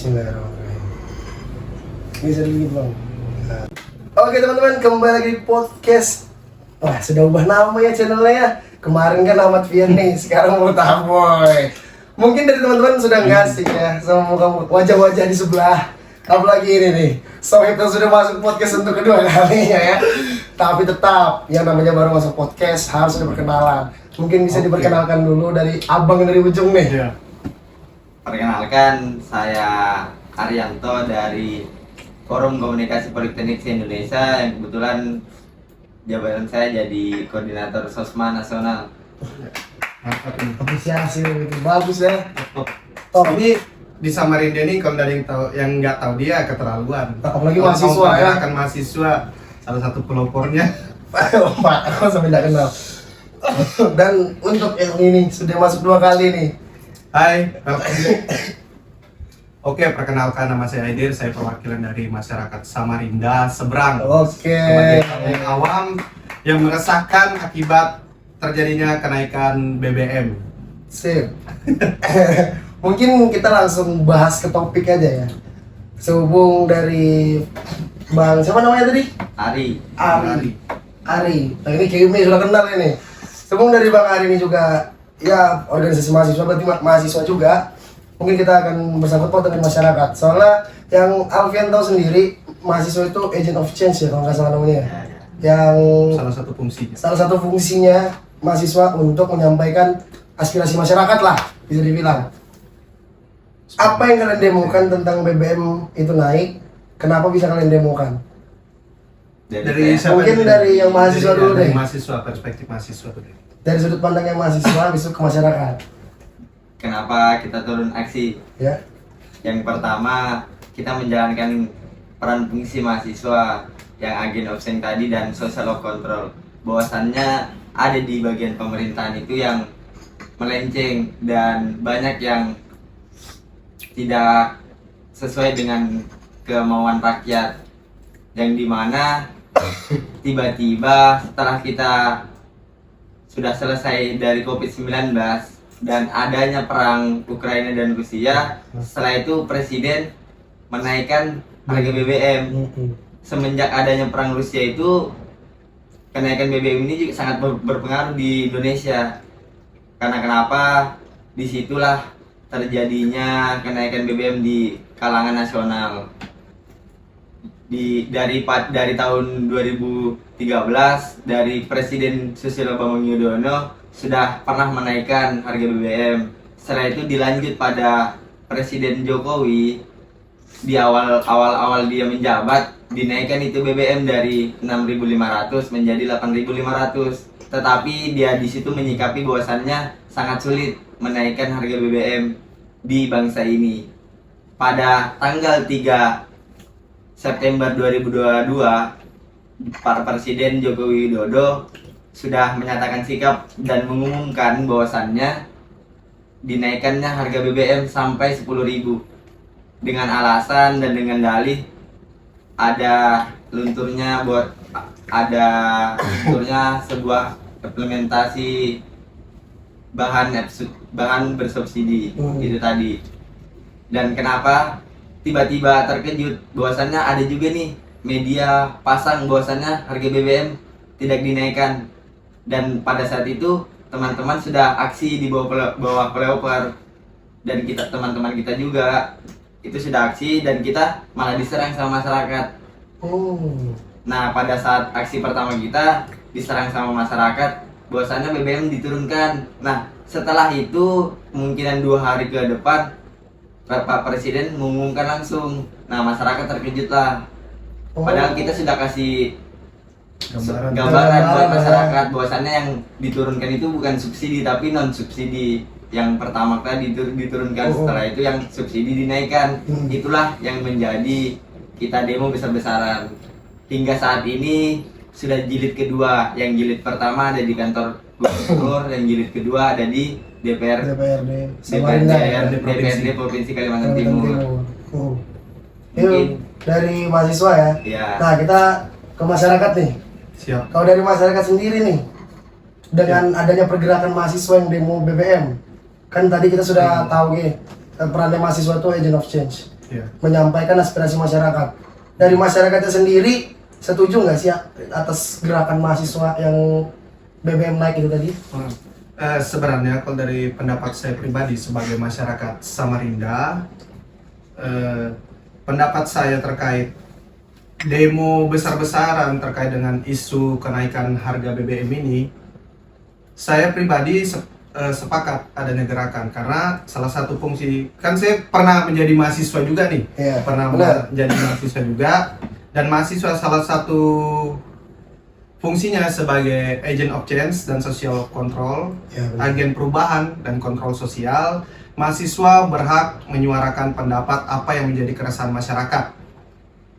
Bismillahirrahmanirrahim. Bisa dulu belum? Nah. Oke teman-teman, kembali lagi di podcast. Wah, sudah ubah nama ya channelnya ya. Kemarin kan Ahmad Fian nih, sekarang mau Boy. Mungkin dari teman-teman sudah nggak asik ya sama kamu wajah-wajah di sebelah. Apalagi ini nih, Sohib yang sudah masuk podcast untuk kedua kalinya ya. Tapi tetap, yang namanya baru masuk podcast harus ada perkenalan. Mungkin bisa diperkenalkan dulu dari abang dari ujung nih. Ya. Perkenalkan, saya Arianto dari Forum Komunikasi Politeknik Indonesia yang kebetulan jabatan saya jadi koordinator Sosma Nasional. Apresiasi itu bagus ya. Oh, ini di Samarinda ini kalau dari yang nggak tahu dia keterlaluan. Apalagi mahasiswa ya. Akan mahasiswa salah satu pelopornya. Pak, aku sampai tidak kenal. Dan untuk yang ini sudah masuk 2 kali nih. Hai. Oke, perkenalkan nama saya Aidir, saya perwakilan dari masyarakat Samarinda Seberang. Oke. Sebagai awam yang meresahkan akibat terjadinya kenaikan BBM. Sip. Mungkin kita langsung bahas ke topik aja ya. Sehubung dari Bang, siapa namanya tadi? Ari. Nah ini Kimi sudah kenal ini. Sehubung dari Bang Ari ini juga ya organisasi mahasiswa, berarti mahasiswa juga. Mungkin kita akan bersangkut paut dengan masyarakat. Soalnya yang Alfian tahu sendiri, mahasiswa itu agent of change ya kalau nggak salah namanya. Yang salah satu fungsinya mahasiswa untuk menyampaikan aspirasi masyarakat lah, bisa dibilang. Apa yang kalian demokan tentang BBM itu naik? Kenapa bisa kalian demokan? Mungkin dari yang mahasiswa dulu deh. Mahasiswa, perspektif mahasiswa dulu. Dari sudut pandang yang mahasiswa, besok ke masyarakat. Kenapa kita turun aksi? Ya. Yang pertama, kita menjalankan peran fungsi mahasiswa yang agen of change tadi dan social law control. Bahwasannya ada di bagian pemerintahan itu yang melenceng dan banyak yang tidak sesuai dengan kemauan rakyat, yang dimana tiba-tiba setelah kita sudah selesai dari COVID-19 dan adanya perang Ukraina dan Rusia, setelah itu Presiden menaikkan harga BBM. Semenjak adanya perang Rusia itu, kenaikan BBM ini juga sangat berpengaruh di Indonesia. Karena kenapa? Disitulah terjadinya kenaikan BBM di kalangan nasional. Dari tahun 2013 dari Presiden Susilo Bambang Yudhoyono sudah pernah menaikkan harga BBM. Setelah itu dilanjut pada Presiden Jokowi di awal dia menjabat, dinaikkan itu BBM dari 6.500 menjadi 8.500. Tetapi dia di situ menyikapi bahwasannya sangat sulit menaikkan harga BBM di bangsa ini. Pada tanggal 3 September 2022, Pak Presiden Joko Widodo sudah menyatakan sikap dan mengumumkan bahwasannya dinaikannya harga BBM sampai 10.000 dengan alasan dan dengan dalih ada lunturnya sebuah implementasi bahan bersubsidi itu tadi. Dan kenapa tiba-tiba terkejut bahwasannya ada juga nih media pasang bahwasannya harga BBM tidak dinaikkan, dan pada saat itu teman-teman sudah aksi di bawah flyover, dan teman-teman kita juga itu sudah aksi dan kita malah diserang sama masyarakat. Nah, pada saat aksi pertama kita diserang sama masyarakat bahwasannya BBM diturunkan. Nah, setelah itu kemungkinan 2 hari ke depan Pak Presiden mengumumkan langsung. Nah, masyarakat terkejut lah. Padahal kita sudah kasih gambaran buat masyarakat bahwasannya yang diturunkan itu bukan subsidi tapi non subsidi. Yang pertama tadi diturunkan, setelah itu yang subsidi dinaikkan. Itulah yang menjadi kita demo besar-besaran. Hingga saat ini sudah jilid kedua. Yang jilid pertama ada di kantor gubernur, yang jilid kedua ada di DPRD Provinsi Kalimantan Timur. Mungkin dari mahasiswa ya. Iya. Nah, kita ke masyarakat nih. Siap. Kalau dari masyarakat sendiri nih, dengan adanya pergerakan mahasiswa yang demo BBM, kan tadi kita sudah tahu nih perannya mahasiswa itu agent of change, Iya. menyampaikan aspirasi masyarakat. Dari masyarakatnya sendiri setuju nggak sih ya atas gerakan mahasiswa yang BBM naik itu tadi? Sebenarnya kalau dari pendapat saya pribadi sebagai masyarakat Samarinda, pendapat saya terkait demo besar-besaran terkait dengan isu kenaikan harga BBM ini, saya pribadi sepakat adanya gerakan karena salah satu fungsi, kan saya pernah menjadi mahasiswa juga nih, Iya, pernah benar. menjadi mahasiswa juga, dan mahasiswa salah satu fungsinya sebagai agent of change dan social control, Ya, benar. agen perubahan dan kontrol sosial. Mahasiswa berhak menyuarakan pendapat apa yang menjadi keresahan masyarakat.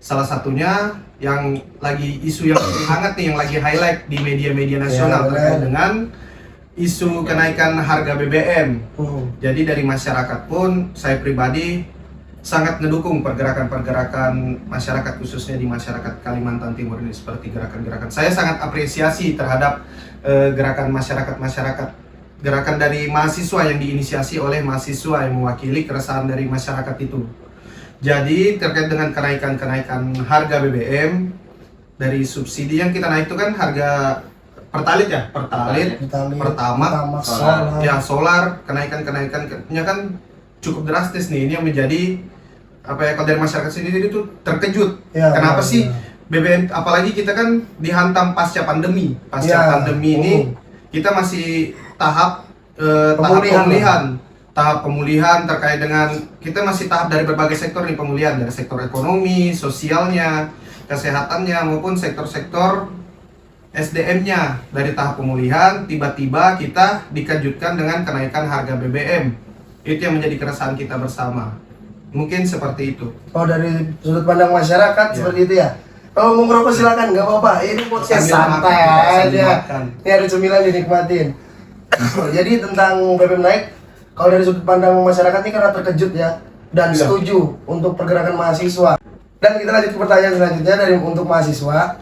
Salah satunya yang lagi isu yang hangat nih, yang lagi highlight di media-media nasional Ya, terkait benar. dengan isu kenaikan harga BBM. Jadi dari masyarakat pun saya pribadi sangat mendukung pergerakan-pergerakan masyarakat, khususnya di masyarakat Kalimantan Timur ini, seperti gerakan-gerakan. Saya sangat apresiasi terhadap gerakan masyarakat-masyarakat, gerakan dari mahasiswa yang diinisiasi oleh mahasiswa yang mewakili keresahan dari masyarakat itu. Jadi terkait dengan kenaikan harga BBM, dari subsidi yang kita naik itu kan harga Pertalite ya, Pertalite, Pertamax, solar. ya solar, kenaikannya kan cukup drastis nih. Ini yang menjadi apa ya, kalau dari masyarakat sendiri itu terkejut. Ya, Kenapa benar, sih benar. BBM, apalagi kita kan dihantam pasca pandemi. Pasca Ya, pandemi ini kita masih tahap Pemulihan. tahap pemulihan terkait dengan, kita masih tahap dari berbagai sektor nih pemulihan, dari sektor ekonomi, sosialnya, kesehatannya, maupun sektor-sektor SDM-nya. Dari tahap pemulihan, tiba-tiba kita dikejutkan dengan kenaikan harga BBM. Itu yang menjadi keresahan kita bersama. Mungkin seperti itu. Oh, dari sudut pandang masyarakat Ya. seperti itu ya. Kalau mau ngerokok silakan, nggak apa-apa. Ini podcast Sambil santai makan, sambil aja. makan. Ini ada cemilan dinikmatin. Jadi tentang BBM naik, kalau dari sudut pandang masyarakat ini karena terkejut ya dan Iya. setuju untuk pergerakan mahasiswa. Dan kita lanjut ke pertanyaan selanjutnya dari untuk mahasiswa.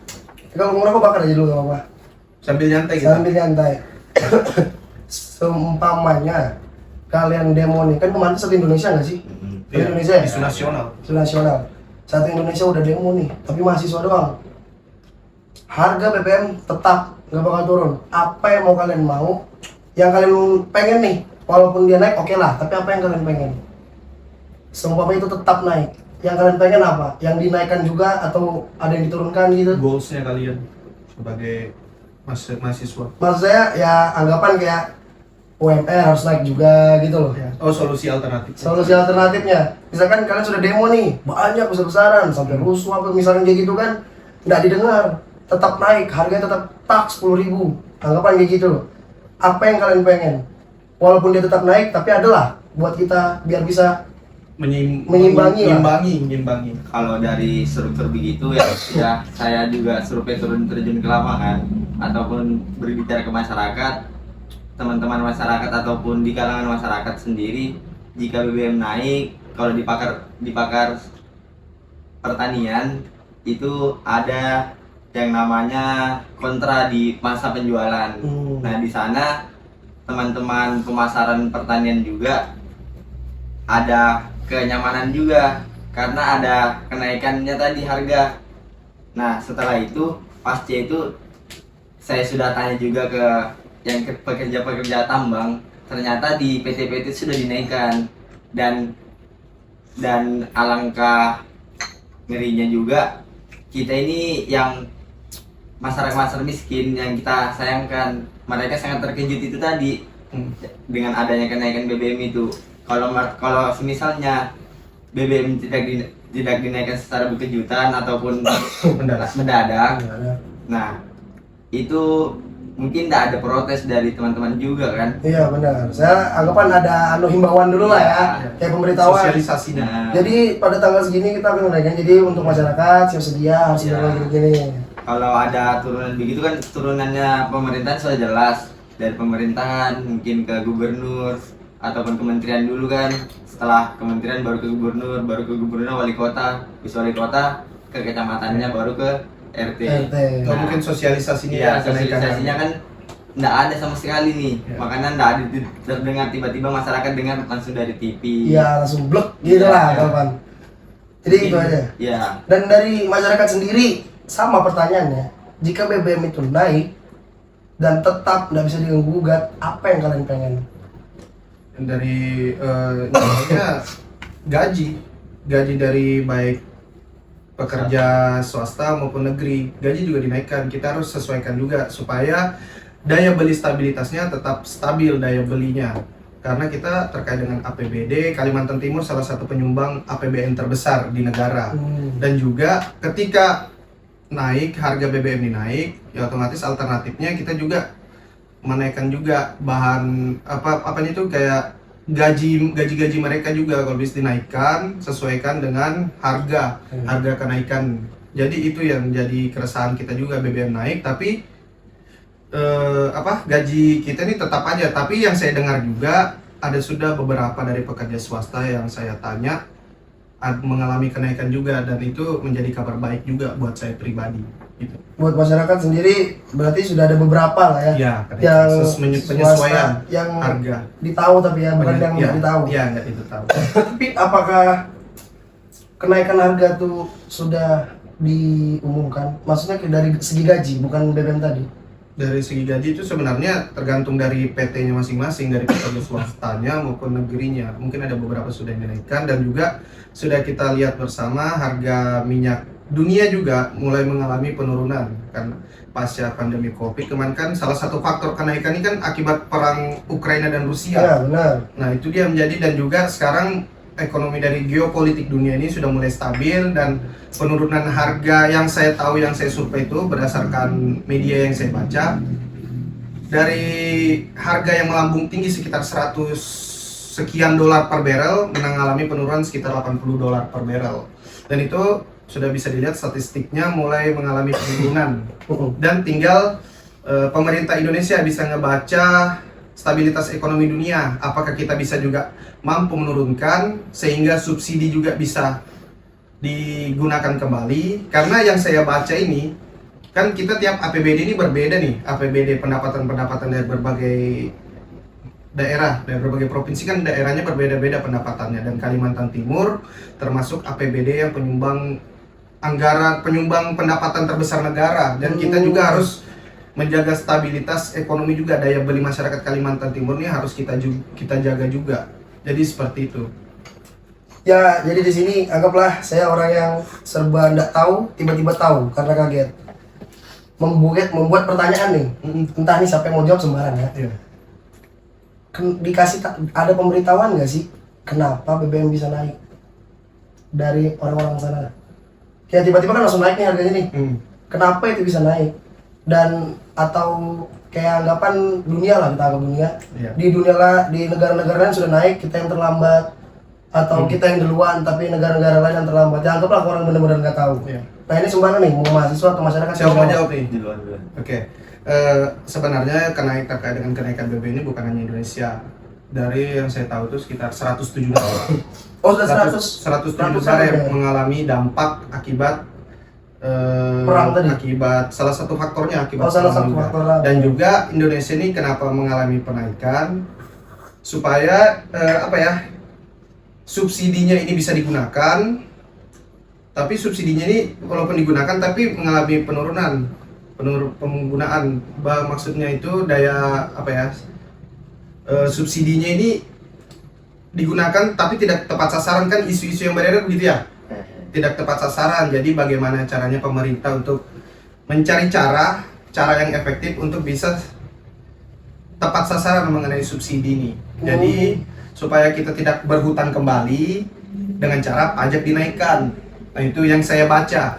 Kalau mau ngerokok bakar aja dulu nggak apa-apa. Sambil nyantai kita. Sambil nyantai. Seumpamanya kalian demo nih, kan kemarin satu Indonesia nggak sih? Satu Iya, Indonesia ya? isu nasional. Isu nasional. Satu Indonesia udah demo nih, tapi mahasiswa doang. Harga BBM tetap nggak bakal turun. Apa yang mau kalian mau? Yang kalian pengen nih, walaupun dia naik oke lah, tapi apa yang kalian pengen? Seumpamanya itu tetap naik. Yang kalian pengen apa? Yang dinaikkan juga atau ada yang diturunkan gitu? Goals-nya kalian sebagai mahasiswa. Maksud saya ya anggapan kayak UMR harus naik juga gitu loh. Oh, solusi alternatif. Solusi alternatifnya, misalkan kalian sudah demo nih, banyak besar-besaran sampai rusuh apa misalkan kayak gitu kan, nggak didengar, tetap naik, harganya tetap tak 10.000, anggapan kayak gitu loh. Apa yang kalian pengen? Walaupun dia tetap naik, tapi adalah buat kita biar bisa Menyimbangi lah. menyimbangi. Kalau dari struktur begitu ya saya juga survei terjun ke lapangan ataupun berbicara ke masyarakat, teman-teman masyarakat ataupun di kalangan masyarakat sendiri, jika BBM naik, kalau dipakar pertanian itu ada yang namanya kontra di masa penjualan. Nah, di sana teman-teman pemasaran pertanian juga ada kenyamanan juga karena ada kenaikannya tadi harga. Nah, setelah itu pasca itu saya sudah tanya juga ke yang pekerja-pekerja tambang, ternyata di PT-PT sudah dinaikkan, dan alangkah ngerinya juga kita ini yang masyarakat miskin yang kita sayangkan, mereka sangat terkejut itu tadi dengan adanya kenaikan BBM itu. Kalau misalnya BBM tidak dinaikkan secara berkejutan ataupun mendadak, nah itu mungkin tidak ada protes dari teman-teman juga kan? Iya benar. Saya anggapan ada himbauan dulu lah ya, kayak pemberitahuan. Sosialisasinya. Nah, Jadi pada tanggal segini kita akan menaikkan. Jadi untuk masyarakat siap sedia harus Iya. gini. kalau ada turunan begitu kan, turunannya pemerintahan sudah jelas, dari pemerintahan mungkin ke gubernur ataupun kementerian dulu kan, setelah kementerian baru ke gubernur wali kota, bis wali kota ke kecamatannya, baru ke RT. RT. Atau mungkin sosialisasinya Iya, kenaikan sosialisasinya kan nggak ada sama sekali nih. Ya. Makanya nggak ada terdengar, tiba-tiba masyarakat dengar langsung dari TV. Iya, langsung blek gitu lah Iya. kawan. Jadi itu aja. Ya, Dan dari masyarakat sendiri sama pertanyaannya, jika BBM itu naik dan tetap nggak bisa diganggu-gugat, apa yang kalian pengen? Dari namanya gaji dari baik pekerja swasta maupun negeri, gaji juga dinaikkan. Kita harus sesuaikan juga supaya daya beli stabilitasnya tetap stabil, daya belinya. Karena kita terkait dengan APBD, Kalimantan Timur salah satu penyumbang APBN terbesar di negara. Dan juga ketika naik, harga BBM ini naik, ya otomatis alternatifnya kita juga menaikkan juga bahan apanya itu kayak gaji mereka juga kalau bisa dinaikkan sesuaikan dengan harga kenaikan. Jadi itu yang jadi keresahan kita juga, BBM naik tapi gaji kita ini tetap aja. Tapi yang saya dengar juga ada sudah beberapa dari pekerja swasta yang saya tanya mengalami kenaikan juga, dan itu menjadi kabar baik juga buat saya pribadi gitu. Buat masyarakat sendiri berarti sudah ada beberapa lah ya, Ya, yang penyesuaian swasta yang harga. ditahu tapi ya bukan yang Ya, nggak ditahu. ya nggak itu tahu. Tapi apakah kenaikan harga tuh sudah diumumkan? Maksudnya dari segi gaji, bukan BBM tadi? Dari segi gaji itu sebenarnya tergantung dari PT-nya masing-masing, dari pekerja swastanya maupun negerinya. Mungkin ada beberapa sudah dinaikkan, dan juga sudah kita lihat bersama harga minyak dunia juga mulai mengalami penurunan kan pasca pandemi Covid. Kemarin kan salah satu faktor kenaikan ini kan akibat perang Ukraina dan Rusia. Ya benar. Nah itu dia menjadi, dan juga sekarang ekonomi dari geopolitik dunia ini sudah mulai stabil, dan penurunan harga yang saya tahu, yang saya survei itu berdasarkan media yang saya baca, dari harga yang melambung tinggi sekitar 100 sekian dolar per barrel mengalami penurunan sekitar 80 dolar per barrel, dan itu sudah bisa dilihat statistiknya mulai mengalami penurunan. Dan tinggal pemerintah Indonesia bisa ngebaca stabilitas ekonomi dunia, apakah kita bisa juga mampu menurunkan sehingga subsidi juga bisa digunakan kembali. Karena yang saya baca ini kan kita tiap APBD ini berbeda nih, APBD pendapatan dari berbagai daerah, dari berbagai provinsi kan daerahnya berbeda-beda pendapatannya, dan Kalimantan Timur termasuk APBD yang penyumbang pendapatan terbesar negara, dan kita juga harus menjaga stabilitas ekonomi juga, daya beli masyarakat Kalimantan Timur ini harus kita jaga juga. Jadi seperti itu. Ya, jadi di sini anggaplah saya orang yang serba nggak tahu, tiba-tiba tahu karena kaget. Membuat pertanyaan nih, entah nih siapa yang mau jawab sembarang ya. Iya. Ada pemberitahuan nggak sih kenapa BBM bisa naik dari orang-orang sana? Kayak tiba-tiba kan langsung naik nih harganya nih. Kenapa itu bisa naik? Dan atau kayak anggapan dunia lah, kita anggap dunia. Iya. Di negara-negara lain sudah naik, kita yang terlambat, atau kita yang duluan tapi negara-negara lain yang terlambat. Ya anggaplah orang benar-benar nggak tahu. Iya. Nah ini sembarang nih, mau mahasiswa atau masyarakat? Siapa mau jawab nih? di luar dulu. Oke. Sebenarnya terkait dengan kenaikan BBM ini bukan hanya Indonesia. Dari yang saya tahu itu sekitar 107 negara. Oh sudah 107 100 negara yang ya? mengalami dampak akibat Perang tadi? akibat salah satu faktornya akibat salah perang satu juga. faktor lah. Dan juga Indonesia ini kenapa mengalami penaikan supaya subsidinya ini bisa digunakan, tapi subsidinya ini walaupun digunakan tapi mengalami penurunan penggunaan. Maksudnya itu subsidinya ini digunakan tapi tidak tepat sasaran, kan isu-isu yang beredar begitu ya, tidak tepat sasaran. Jadi bagaimana caranya pemerintah untuk mencari cara yang efektif untuk bisa tepat sasaran mengenai subsidi ini. Jadi supaya kita tidak berhutang kembali dengan cara pajak dinaikkan. Nah itu yang saya baca,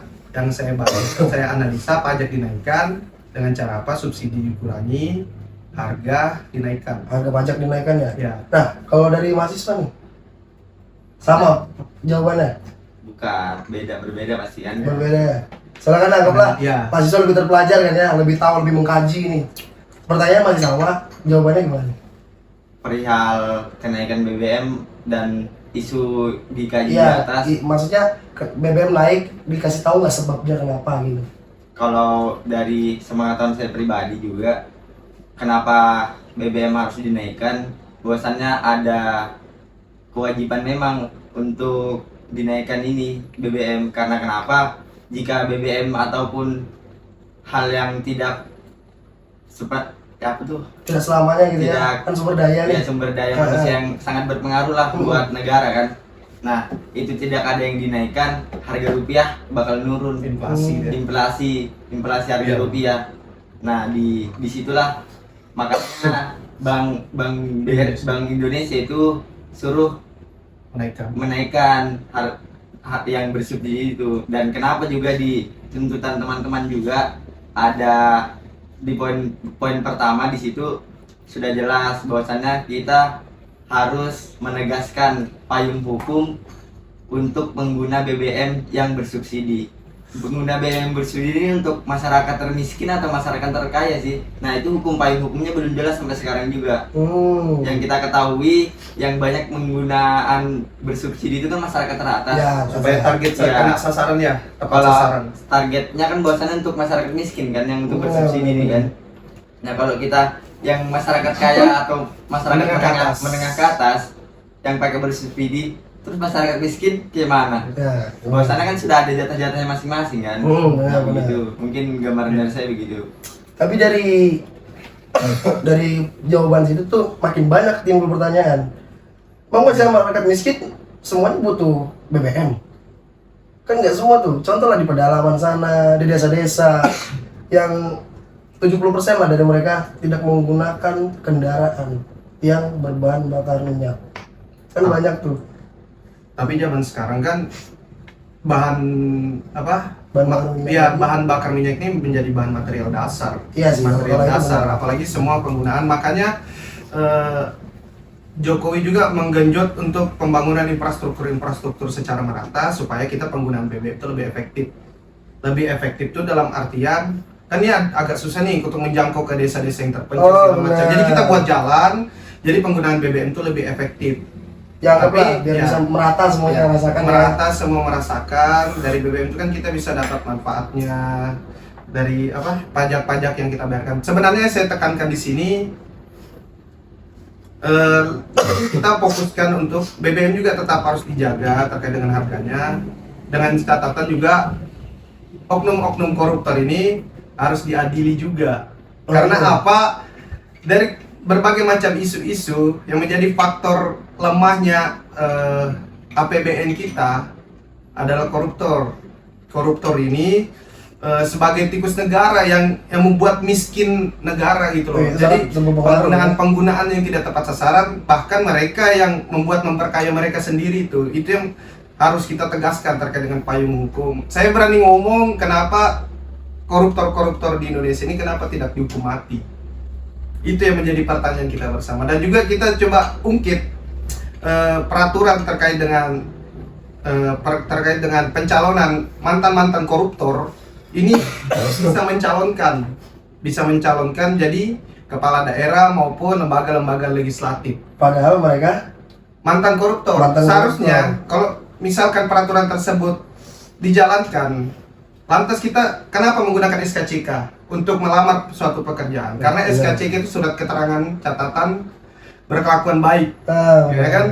saya analisa pajak dinaikkan dengan cara apa? Subsidi dikurangi, harga dinaikkan. Harga pajak dinaikkan ya? Ya. Nah, kalau dari mahasiswa nih, sama jawabannya? Bukan, berbeda pasti kan. Berbeda ya? Soalnya kan anggaplah Ya. mahasiswa lebih terpelajar kan ya, lebih tahu, lebih mengkaji nih. Pertanyaan masih sama, jawabannya gimana? Perihal kenaikan BBM dan isu dikaji di Iya, atas. maksudnya BBM naik, dikasih tahu nggak sebabnya kenapa gitu? Kalau dari sepengetahuan saya pribadi juga, kenapa BBM harus dinaikkan, bahwasannya ada kewajiban memang untuk dinaikkan ini BBM. Karena kenapa? Jika BBM ataupun hal yang tidak seperti apa tuh, Tidak selamanya gitu ya, Tidak. kan sumber daya nih. ya sumber daya manusia yang sangat berpengaruh lah buat negara kan. Nah, itu tidak ada yang dinaikkan, harga rupiah bakal nurun. Inflasi ya. Inflasi harga Iya. rupiah. Nah, disitulah makanya Bank Indonesia itu suruh menaikkan yang bersubsidi itu. Dan kenapa juga di tuntutan teman-teman juga ada di poin pertama di situ sudah jelas bahwasannya kita harus menegaskan payung hukum untuk pengguna BBM yang bersubsidi. Pengguna BBM bersubsidi ini untuk masyarakat termiskin atau masyarakat terkaya sih. Nah, itu payung hukumnya belum jelas sampai sekarang juga. Yang kita ketahui yang banyak penggunaan bersubsidi itu kan masyarakat teratas. Ya, Supaya target Ya. kena sasaran ya, tepat Kalau sasaran. targetnya kan bahwasannya untuk masyarakat miskin kan yang untuk bersubsidi ini kan. Nah, kalau kita yang masyarakat kaya atau masyarakat menengah ke atas yang pakai bersubsidi, terus masyarakat miskin gimana? Ya, Bahwasannya kan sudah ada jatah-jatahnya masing-masing kan. benar, benar. Begitu. Mungkin gambaran dari saya begitu. Tapi dari jawaban situ tuh makin banyak timbul pertanyaan. Mau masyarakat miskin semuanya butuh BBM? Kan nggak semua tuh. Contoh lah di pedalaman sana, di desa-desa yang 70% lah dari mereka tidak menggunakan kendaraan yang berbahan bakar minyak. Kan banyak tuh. Tapi zaman sekarang kan bahan apa? Bahan bakar minyak. Ya, bahan bakar minyak ini menjadi bahan material dasar. Iya sih, material kalau itu dasar, benar. apalagi semua penggunaan. Makanya Jokowi juga menggenjot untuk pembangunan infrastruktur secara merata supaya kita penggunaan BBM itu lebih efektif. Lebih efektif itu dalam artian kan ini agak susah nih untuk menjangkau ke desa-desa yang terpencil segala macam. benar. Jadi kita buat jalan, jadi penggunaan BBM itu lebih efektif. Yang Tapi, apa? Biar ya. bisa merata semuanya Ya, rasakan. merata semua merasakan. Dari BBM itu kan kita bisa dapat manfaatnya dari apa pajak-pajak yang kita bayarkan. Sebenarnya saya tekankan di sini kita fokuskan untuk BBM juga tetap harus dijaga terkait dengan harganya, dengan catatan juga oknum-oknum koruptor ini harus diadili juga. Karena apa? Dari berbagai macam isu-isu yang menjadi faktor lemahnya APBN kita adalah koruptor. Koruptor ini sebagai tikus negara yang membuat miskin negara gitu loh. Iya, Jadi sangat berpengaruh. penggunaan yang tidak tepat sasaran, bahkan mereka yang memperkaya mereka sendiri itu yang harus kita tegaskan terkait dengan payung hukum. Saya berani ngomong kenapa koruptor-koruptor di Indonesia ini kenapa tidak dihukum mati. Itu yang menjadi pertanyaan kita bersama. Dan juga kita coba ungkit peraturan terkait dengan pencalonan mantan-mantan koruptor. Ini bisa mencalonkan jadi kepala daerah maupun lembaga-lembaga legislatif. Padahal mereka Mantan koruptor. Mantan Seharusnya koruptor. kalau misalkan peraturan tersebut dijalankan, lantas kita kenapa menggunakan SKCK untuk melamar suatu pekerjaan? Karena Iya. SKCK itu surat keterangan catatan berkelakuan baik, ah, ya kan?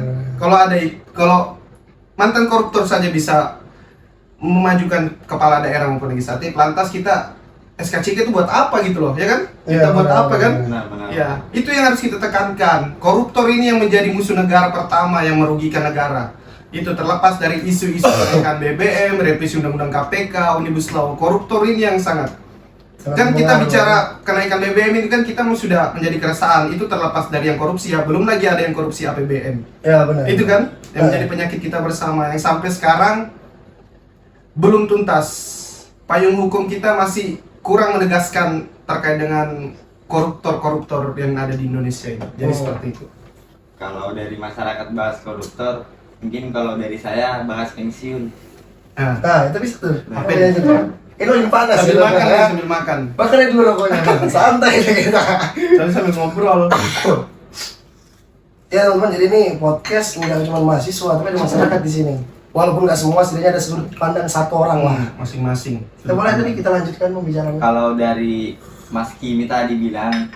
Kalau mantan koruptor saja bisa memajukan kepala daerah maupun legislatif, lantas kita SKCK itu buat apa gitu loh, ya kan? Iya, Kita buat benar, apa kan? Benar. Ya, itu yang harus kita tekankan. Koruptor ini yang menjadi musuh negara pertama yang merugikan negara. Itu terlepas dari isu-isu kenaikan BBM, revisi Undang-Undang KPK, Omnibus Law. Koruptor ini yang sangat kan kita berpengaruh. bicara kenaikan BBM ini kan kita sudah menjadi keresahan. Itu terlepas dari yang korupsi ya, belum lagi ada yang korupsi APBN. Ya benar. Itu kan yang menjadi penyakit kita bersama yang sampai sekarang belum tuntas. Payung hukum kita masih kurang menegaskan terkait dengan koruptor-koruptor yang ada di Indonesia ini. Jadi seperti itu. Kalau dari masyarakat bahas koruptor, mungkin kalau dari saya bahas pensiun. Nah, Nah, itu bisa tuh. Apa Apa ini? ya itu? Ini lagi panas sambil gitu, makan kan? ya, sambil makan. Bakarin dulu rokoknya. Santai kita. Sambil ngobrol. Ya teman-teman, jadi ini podcast nggak cuma mahasiswa, tapi ada masyarakat di sini. Walaupun nggak semua, setidaknya ada sudut pandang satu orang lah. Masing-masing. Kita boleh tadi kita lanjutkan pembicaraan. Kalau dari Mas Kimi tadi bilang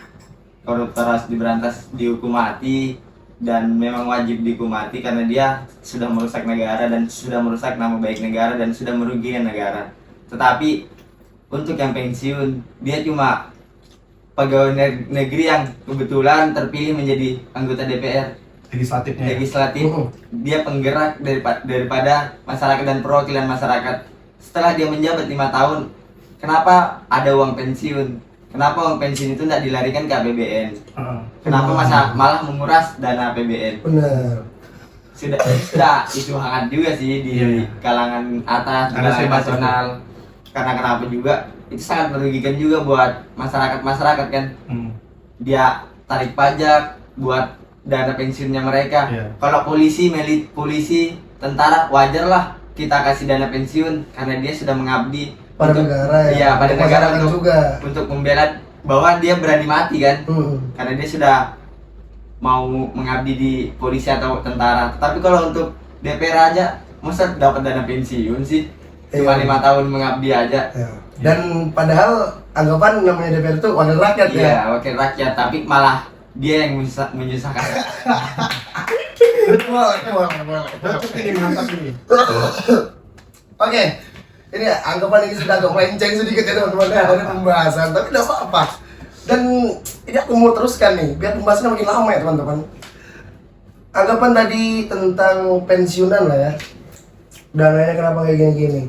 koruptor harus diberantas, dihukum mati, dan memang wajib dihukum mati karena dia sudah merusak negara dan sudah merusak nama baik negara dan sudah merugikan negara. Tetapi untuk yang pensiun, dia cuma pegawai negeri yang kebetulan terpilih menjadi anggota DPR Legislatifnya. Ya? legislatif. Dia penggerak daripada masyarakat dan perwakilan masyarakat. Setelah dia menjabat 5 tahun, kenapa ada uang pensiun? Kenapa uang pensiun itu tidak dilarikan ke APBN? Kenapa malah menguras dana APBN? Benar. Sudah isu hangat juga sih di Iya. kalangan atas, Ada saya kalangan baca nasional. Karena kenapa juga? Itu sangat merugikan juga buat masyarakat kan. Dia tarik pajak buat dana pensiunnya mereka. Iya. Kalau polisi, tentara, wajar lah kita kasih dana pensiun karena dia sudah mengabdi Pada untuk- negara ya. Iya, pada Untuk negara masyarakat juga. untuk membela bahwa dia berani mati kan. Karena dia sudah mau mengabdi di polisi atau tentara. Tapi kalau untuk DPR aja, masa dapat dana pensiun sih? Cuma Iya. 5 tahun mengabdi aja. Ya. Dan padahal anggapan namanya DPR itu wakil rakyat ya. Iya, wakil rakyat, tapi malah dia yang menyusahkan. Cocok ini, mantap ini. Oke, ini anggapan ini sudah agak melenceng sedikit ya teman-teman ya dari pembahasan, tapi tidak apa-apa. Dan ini aku mau teruskan nih, biar pembahasannya makin lama ya teman-teman. Anggapan tadi tentang pensiunan lah ya, dananya kenapa kayak gini-gini.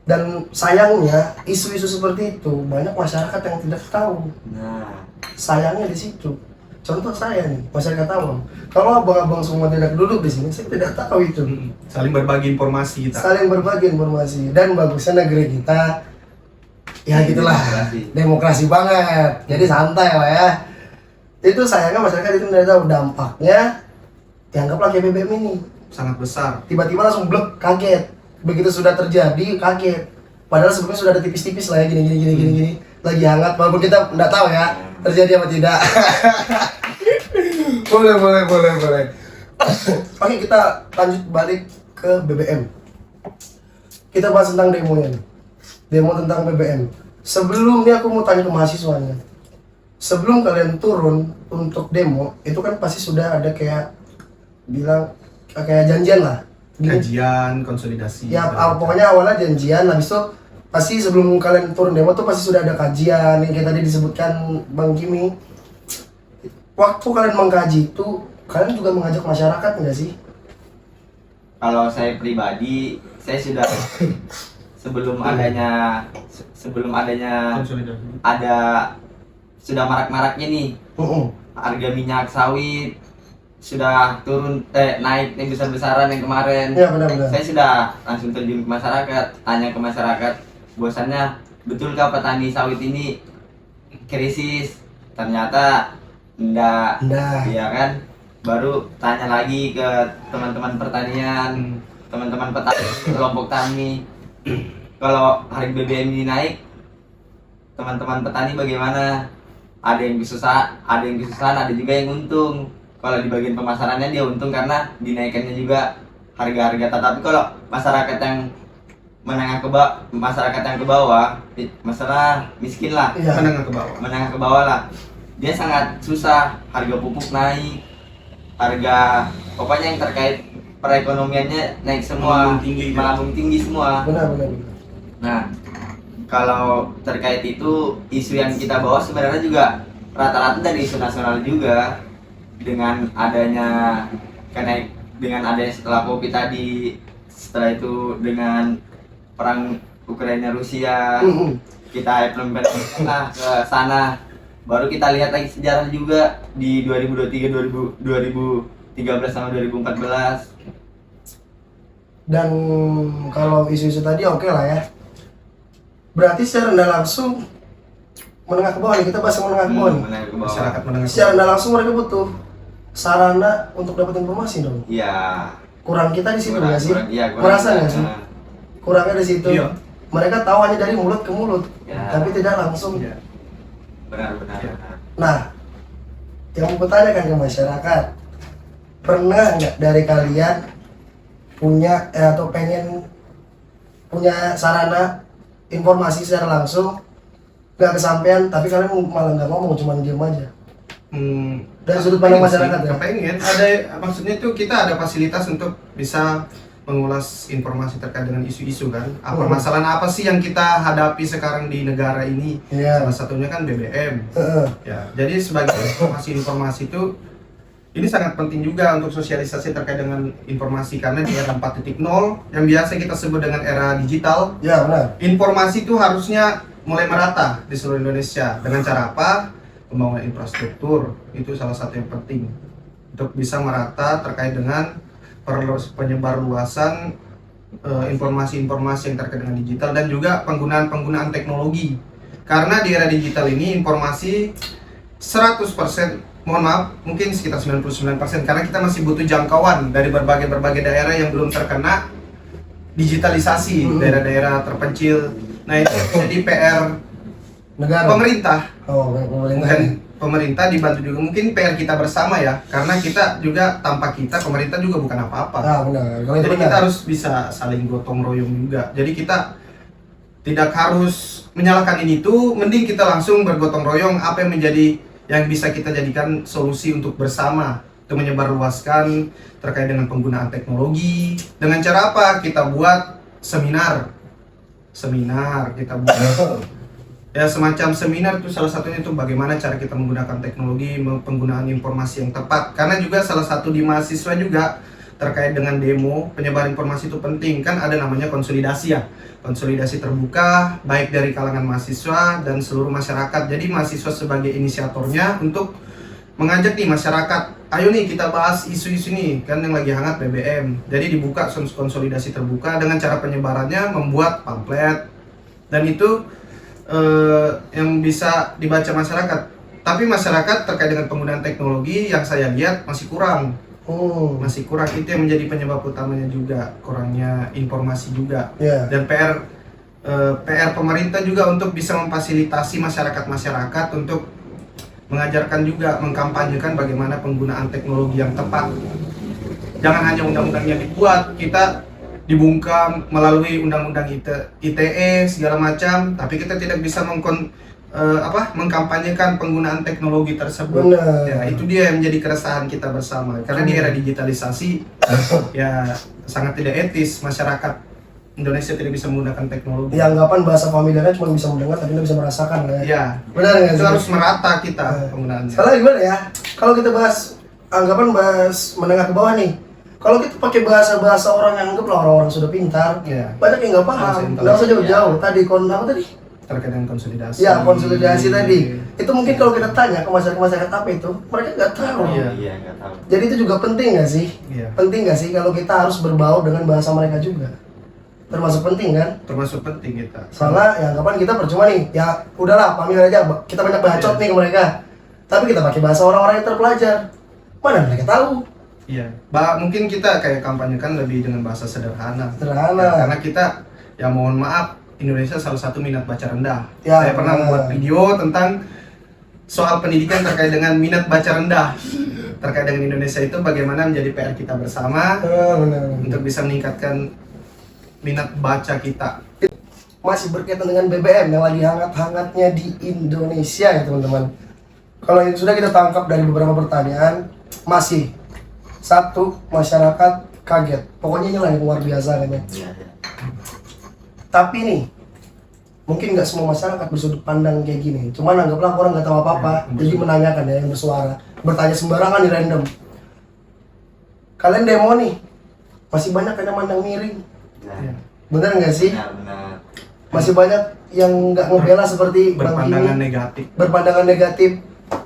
Dan sayangnya isu-isu seperti itu banyak masyarakat yang tidak tahu. Nah, Sayangnya di situ. Contoh saya nih, masyarakat awam. Kalau abang-abang semua tidak duduk di sini, saya tidak tahu itu. Saling berbagi informasi kita. Saling berbagi informasi, dan bagusnya negeri kita ya gitulah, demokrasi banget, jadi santai lah ya. Itu sayangnya masyarakat itu tidak tahu dampaknya. Dianggaplah kayak BBM ini Sangat besar. tiba-tiba langsung blek, kaget. Begitu sudah terjadi kaget, padahal sebelumnya sudah ada tipis-tipis lah ya, gini lagi hangat, walaupun kita nggak tahu ya terjadi apa tidak. boleh. Oke, kita lanjut balik ke BBM. Kita bahas tentang demonya nih. Demo tentang BBM. Sebelumnya aku mau tanya ke mahasiswanya. Sebelum kalian turun untuk demo, itu kan pasti sudah ada kayak bilang kayak janjian lah. Gini, Kajian, konsolidasi. ya pokoknya awalnya janjian, habis itu pasti sebelum kalian turun demo tuh pasti sudah ada kajian yang kayak tadi disebutkan Bang Kimi. Waktu kalian mengkaji itu, kalian juga mengajak masyarakat nggak sih? kalau saya pribadi, saya sudah sebelum adanya konsolidasi. sudah marak-maraknya nih harga minyak sawit sudah turun naik yang besar-besaran yang kemarin. Ya benar-benar. Saya sudah langsung terjun ke masyarakat, tanya ke masyarakat, bahwasannya betulkah petani sawit ini krisis? Ternyata enggak. Nah, Iya kan? Baru tanya lagi ke teman-teman pertanian, teman-teman petani, kelompok tani. Kalau harga BBM ini naik, teman-teman petani bagaimana? Ada yang kesusahan, ada juga yang untung. Kalau di bagian pemasarannya dia untung karena dinaikannya juga harga-harga. Tetapi kalau masyarakat yang masyarakat yang ke bawah, masalah miskin lah, iya. menengah ke bawah lah, dia sangat susah. Harga pupuk naik, harga pokoknya yang terkait perekonomiannya naik semua, melambung tinggi semua. Benar. Nah, kalau terkait itu, isu yang kita bawa sebenarnya juga rata-rata dari isu nasional juga. Dengan adanya setelah Covid tadi, setelah itu dengan perang Ukraina Rusia, kita implementasikan ke sana. Baru kita lihat lagi sejarah juga di 2023, 2013 sama 2014. Dan kalau isu-isu tadi oke lah ya. Berarti secara tidak langsung menengah ke bawah nih, kita bahas yang menengah ke bawah nih. Menengah ke bawah. Masyarakat menengah. Secara tidak langsung mereka butuh sarana untuk dapat informasi dong. Iya. Kurang kita di situ nggak sih? Iya, Merasa nggak sih? Nah, Kurangnya di situ. Iya. Mereka tahu hanya dari mulut ke mulut, Ya. tapi tidak langsung. Iya. benar. Nah, yang mau bertanyakan ke masyarakat, pernah nggak dari kalian punya atau pengen punya sarana informasi secara langsung nggak kesampaian, tapi kalian malah nggak ngomong, cuma diem aja? Dari sudut pandang masyarakat ya? Kepengen ada, maksudnya itu kita ada fasilitas untuk bisa mengulas informasi terkait dengan isu-isu kan. Apa masalah apa sih yang kita hadapi sekarang di negara ini? Iya. Salah satunya kan BBM. Ya, jadi sebagai informasi itu ini sangat penting juga untuk sosialisasi terkait dengan informasi karena di era 4.0 yang biasa kita sebut dengan era digital. Ya benar. Informasi itu harusnya mulai merata di seluruh Indonesia. Dengan cara apa? Pembangunan infrastruktur itu salah satu yang penting untuk bisa merata terkait dengan penyebar luasan informasi-informasi yang terkait dengan digital dan juga penggunaan teknologi. Karena di era digital ini informasi 100%, mohon maaf, mungkin sekitar 99% karena kita masih butuh jangkauan dari berbagai daerah yang belum terkena digitalisasi, daerah-daerah terpencil. Nah, itu jadi PR Negara. pemerintah. Oh, pemerintah. Dan pemerintah dibantu juga mungkin PR kita bersama ya, karena kita juga tanpa kita pemerintah juga bukan apa-apa. Ah benar. Kalau itu Jadi benar. kita harus bisa saling gotong royong juga. Jadi kita tidak harus menyalahkan ini tuh, mending kita langsung bergotong royong apa yang bisa kita jadikan solusi untuk bersama untuk menyebarluaskan terkait dengan penggunaan teknologi. Dengan cara apa? Kita buat seminar kita buat ya semacam seminar itu salah satunya itu bagaimana cara kita menggunakan teknologi, penggunaan informasi yang tepat. Karena juga salah satu di mahasiswa juga terkait dengan demo, penyebar informasi itu penting. Kan ada namanya konsolidasi ya. Konsolidasi terbuka baik dari kalangan mahasiswa dan seluruh masyarakat. Jadi mahasiswa sebagai inisiatornya untuk mengajak nih masyarakat, ayo nih kita bahas isu-isu nih kan yang lagi hangat BBM. Jadi dibuka konsolidasi terbuka dengan cara penyebarannya membuat pamflet dan itu yang bisa dibaca masyarakat. Tapi masyarakat terkait dengan penggunaan teknologi yang saya lihat masih kurang. Masih kurang, itu yang menjadi penyebab utamanya juga, kurangnya informasi juga. Dan PR pemerintah juga untuk bisa memfasilitasi masyarakat untuk mengajarkan juga, mengkampanyekan bagaimana penggunaan teknologi yang tepat. Jangan hanya undang-undangnya dibuat, kita dibungkam melalui undang-undang ITE segala macam, tapi kita tidak bisa mengkampanyekan penggunaan teknologi tersebut. Benar. Ya, itu dia yang menjadi keresahan kita bersama. Karena di era digitalisasi ya sangat tidak etis, masyarakat Indonesia tidak bisa menggunakan teknologi. Ya anggapan bahasa familiarnya cuma bisa mendengar tapi tidak bisa merasakan ya. Ya, Benar nggak itu sih? harus merata kita penggunaannya. Sekarang gimana ya? Kalau kita bahas menengah ke bawah nih. Kalau kita pakai bahasa orang yang anggaplah orang-orang sudah pintar, Ya. banyak yang nggak paham. Nggak usah jauh-jauh. Tadi apa tadi? Terkait dengan konsolidasi. Ya konsolidasi tadi. Itu mungkin kalau kita tanya ke masyarakat apa itu, mereka nggak tahu. Iya, nggak tahu. Jadi itu juga penting nggak sih? Iya. Penting nggak sih kalau kita harus berbaur dengan bahasa mereka juga? Termasuk penting kan? Termasuk penting kita. Soalnya ya anggapan kita percuma nih, ya udahlah pamit aja, kita banyak bacot nih ke mereka. Tapi kita pakai bahasa orang-orang yang terpelajar. Mana mereka tahu? Iya. Mungkin kita kayak kampanyekan lebih dengan bahasa sederhana. Sederhana. Ya, karena kita ya mohon maaf, Indonesia salah satu minat baca rendah. Ya, Saya pernah membuat video tentang soal pendidikan terkait dengan minat baca rendah. Terkait dengan Indonesia itu bagaimana menjadi PR kita bersama Benar. untuk bisa meningkatkan minat baca kita. Masih berkaitan dengan BBM yang lagi hangat-hangatnya di Indonesia ya teman-teman. Kalau yang sudah kita tangkap dari beberapa pertanyaan, masih satu, masyarakat kaget. Pokoknya ini lah yang luar biasa kan ya. Iya. Tapi nih, mungkin nggak semua masyarakat bersudut pandang kayak gini. Cuman anggaplah orang nggak tahu apa-apa, jadi menanyakan ya, yang bersuara, bertanya sembarangan di random. Kalian demo nih, masih banyak yang mandang miring. Ya. Bener nggak sih? Benar. Masih banyak yang nggak ngebela seperti Bang Berpandangan Kimi, negatif berpandangan negatif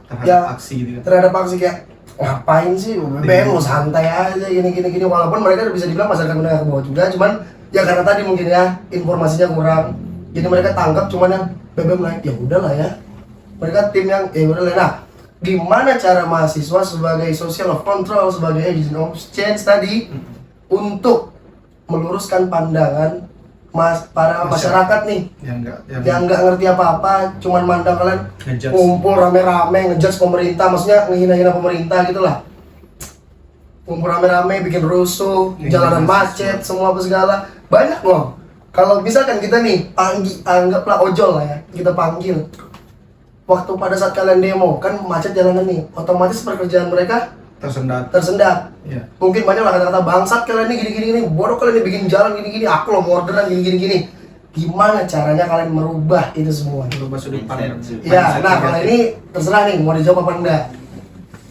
terhadap ya, aksi gitu. terhadap aksi kayak ngapain sih BBM mau santai aja gini walaupun mereka bisa dibilang masyarakat menengah ke bawah juga, cuman ya karena tadi mungkin ya informasinya kurang, jadi mereka tangkap cuman yang BBM naik ya udahlah ya, mereka tim yang ya udahlah. Nah, gimana cara mahasiswa sebagai social of control, sebagai agent of change tadi untuk meluruskan pandangan para masyarakat nih yang nggak ngerti apa-apa, cuman mandang kalian Ngejudge. ngumpul rame-rame ngejudge pemerintah, maksudnya ngehina-hina pemerintah gitulah, ngumpul rame-rame bikin rusuh, jalanan macet, semua apa segala, banyak loh. Kalau misalkan kita nih anggaplah ojol lah ya, kita panggil, waktu pada saat kalian demo kan macet jalanan nih, otomatis pekerjaan mereka tersendat. Ya. Mungkin banyak lah kata-kata bangsat kalian ini gini-gini, bodoh kalian ini bikin jalan gini-gini, aku loh mau orderan gini-gini. Gimana caranya kalian merubah itu semua? Berubah sudut pandang. Ya, nah kalau ini terserah nih mau dijawab apa enggak.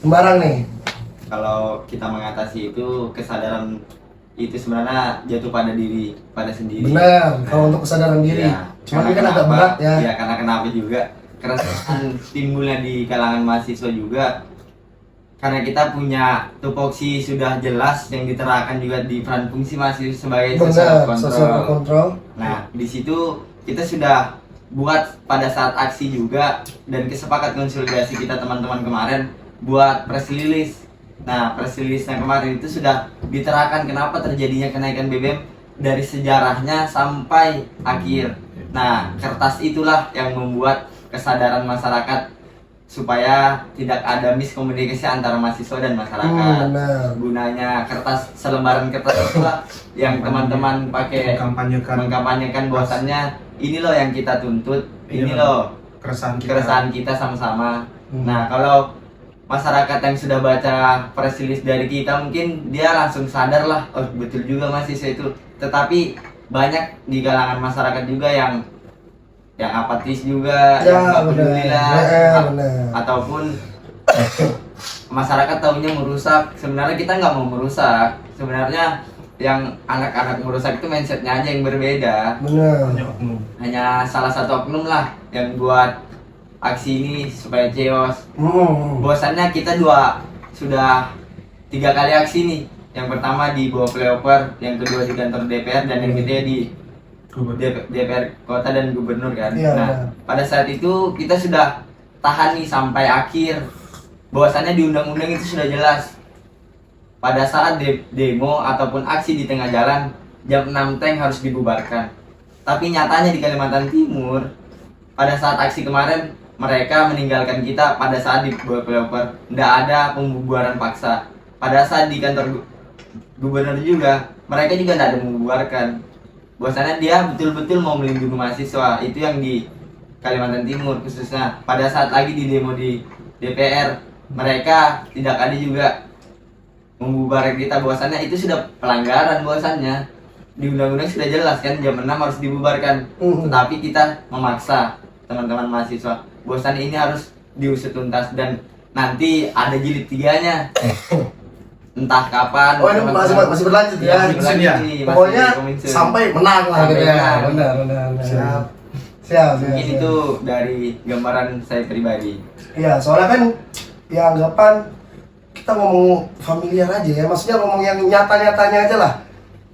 Sembarang nih. Kalau kita mengatasi itu, kesadaran itu sebenarnya jatuh pada diri, pada sendiri. Benar, kalau untuk kesadaran diri. Ya, Cuma ini karena kan agak kenapa? berat ya. Ya, karena kenapa juga? Keresahan timbulnya di kalangan mahasiswa juga. Karena kita punya tupoksi sudah jelas yang diterapkan juga di peran fungsi mahasiswa sebagai Benar, social social control. control. Nah, di situ kita sudah buat pada saat aksi juga, dan kesepakat konsolidasi kita teman-teman kemarin buat press release. Nah, press release yang kemarin itu sudah diterapkan kenapa terjadinya kenaikan BBM dari sejarahnya sampai akhir. Nah, kertas itulah yang membuat kesadaran masyarakat supaya tidak ada miskomunikasi antara mahasiswa dan masyarakat. Benar. Gunanya kertas, selembaran kertas itulah yang teman-teman pakai mengkampanyekan bahwasannya ini loh yang kita tuntut, ini loh keresahan kita sama-sama. Nah, kalau masyarakat yang sudah baca press release dari kita mungkin dia langsung sadar lah, oh betul juga mahasiswa itu. Tetapi banyak di kalangan masyarakat juga yang apatis juga, yang nggak peduli lah, ataupun masyarakat taunya merusak. Sebenarnya kita nggak mau merusak, sebenarnya yang anak-anak merusak itu mindsetnya aja yang berbeda. Benar. Hanya salah satu oknum lah yang buat aksi ini supaya chaos. Bahwasannya kita sudah 3 kali aksi nih. Yang pertama di bawah flyover, yang kedua di kantor DPR, dan yang ketiga di DPR kota dan gubernur kan. Iya, nah, pada saat itu kita sudah tahan nih sampai akhir. Bahwasannya di undang-undang itu sudah jelas. Pada saat demo ataupun aksi di tengah jalan, jam 6 tank harus dibubarkan. Tapi nyatanya di Kalimantan Timur, pada saat aksi kemarin, mereka meninggalkan kita pada saat di bawah flyover. Tidak ada pembubaran paksa. Pada saat di kantor gubernur juga, mereka juga tidak ada membubarkan. Bahwasannya dia betul-betul mau melindungi mahasiswa. Itu yang di Kalimantan Timur khususnya. Pada saat lagi di demo di DPR, mereka tidak ada juga membubarkan kita. Bahwasannya itu sudah pelanggaran. Bahwasannya di undang-undang sudah jelas kan jam 6 harus dibubarkan. Tetapi kita memaksa teman-teman mahasiswa bahwasannya ini harus diusut tuntas, dan nanti ada jilid 3-nya. Entah kapan. Oh, ini masih berlanjut ya. Pokoknya sampai menang lah gitu ya. Benar. Siap. Mungkin itu dari gambaran saya pribadi. Iya, soalnya kan ya anggapan kita ngomong familiar aja ya. Maksudnya ngomong yang nyata-nyatanya aja lah.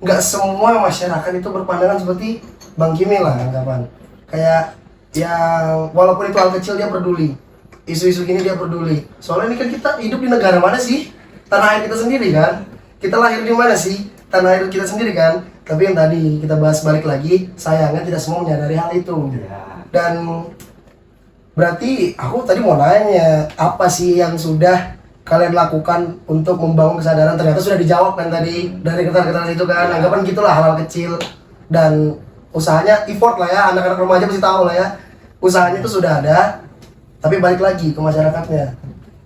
Nggak semua masyarakat itu berpandangan seperti Bang Kimi lah anggapan. Kayak yang walaupun itu hal kecil dia peduli. Isu-isu gini dia peduli. Soalnya ini kan kita hidup di negara mana sih? Tanah air kita sendiri kan? Kita lahir di mana sih? Tanah air kita sendiri kan? Tapi yang tadi kita bahas balik lagi, sayangnya tidak semua menyadari hal itu. Dan berarti aku tadi mau nanya, apa sih yang sudah kalian lakukan untuk membangun kesadaran? Ternyata sudah dijawab kan tadi dari keterangan itu kan. Anggapan gitulah hal-hal kecil, dan usahanya effort lah ya, anak-anak remaja pasti tahu lah ya. Usahanya itu sudah ada, tapi balik lagi ke masyarakatnya,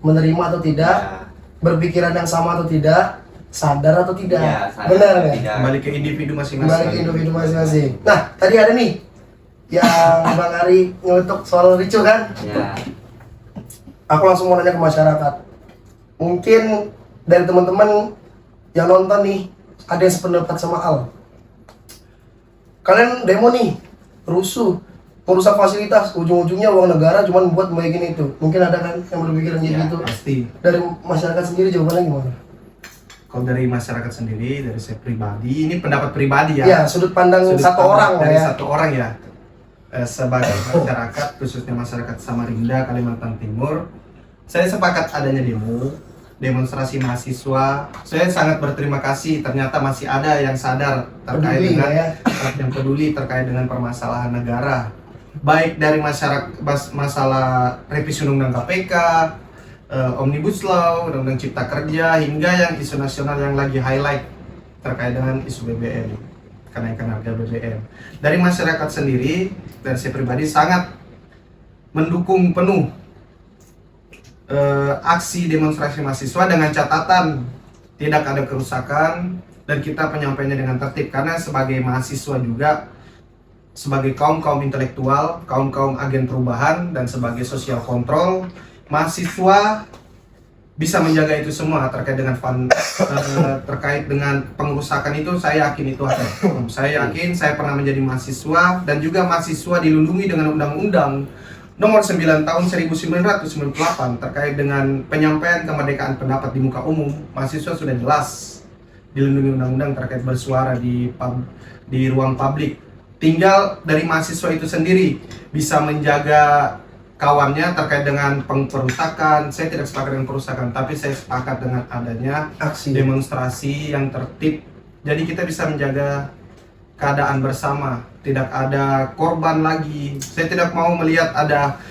menerima atau tidak, berpikiran yang sama atau tidak, sadar atau tidak. Benar ya? Kembali ke individu masing-masing. Nah, tadi ada nih yang Bang Ari ngelutuk soal ricu kan? Ya. Aku langsung mau nanya ke masyarakat. Mungkin dari teman-teman yang nonton nih, ada yang sependapat sama Al. Kalian demo nih, rusuh, merusak fasilitas, ujung-ujungnya uang negara cuma buat membagiin itu. Mungkin ada kan yang berpikiran gitu. Pasti. Dari masyarakat sendiri jawabannya gimana? Kalau dari masyarakat sendiri, dari saya pribadi, ini pendapat pribadi ya. Ya, sudut pandang satu orang dari ya. satu orang ya. Sebagai masyarakat, khususnya masyarakat Samarinda, Kalimantan Timur, saya sepakat adanya demonstrasi mahasiswa. Saya sangat berterima kasih, ternyata masih ada yang sadar terkait yang peduli terkait dengan permasalahan negara. Baik dari masyarakat masalah revisi undang-undang KPK, Omnibus Law, Undang-Undang Cipta Kerja, hingga yang isu nasional yang lagi highlight terkait dengan isu BBM, kenaikan harga BBM. Dari masyarakat sendiri, dan saya pribadi sangat mendukung penuh aksi demonstrasi mahasiswa dengan catatan tidak ada kerusakan dan kita penyampaiannya dengan tertib, karena sebagai mahasiswa juga, sebagai kaum-kaum intelektual, kaum-kaum agen perubahan, dan sebagai sosial kontrol, mahasiswa bisa menjaga itu semua terkait dengan terkait dengan pengerusakan itu. Saya yakin itu ada. Saya yakin, saya pernah menjadi mahasiswa dan juga mahasiswa dilindungi dengan Undang-Undang Nomor 9 Tahun 1998 terkait dengan penyampaian kemerdekaan pendapat di muka umum. Mahasiswa sudah jelas dilindungi undang-undang terkait bersuara di ruang publik. Tinggal dari mahasiswa itu sendiri bisa menjaga kawannya terkait dengan perusakan. Saya tidak sepakat dengan perusakan, tapi saya sepakat dengan adanya Aksi. demonstrasi yang tertib. Jadi kita bisa menjaga keadaan bersama, tidak ada korban lagi. Saya tidak mau melihat ada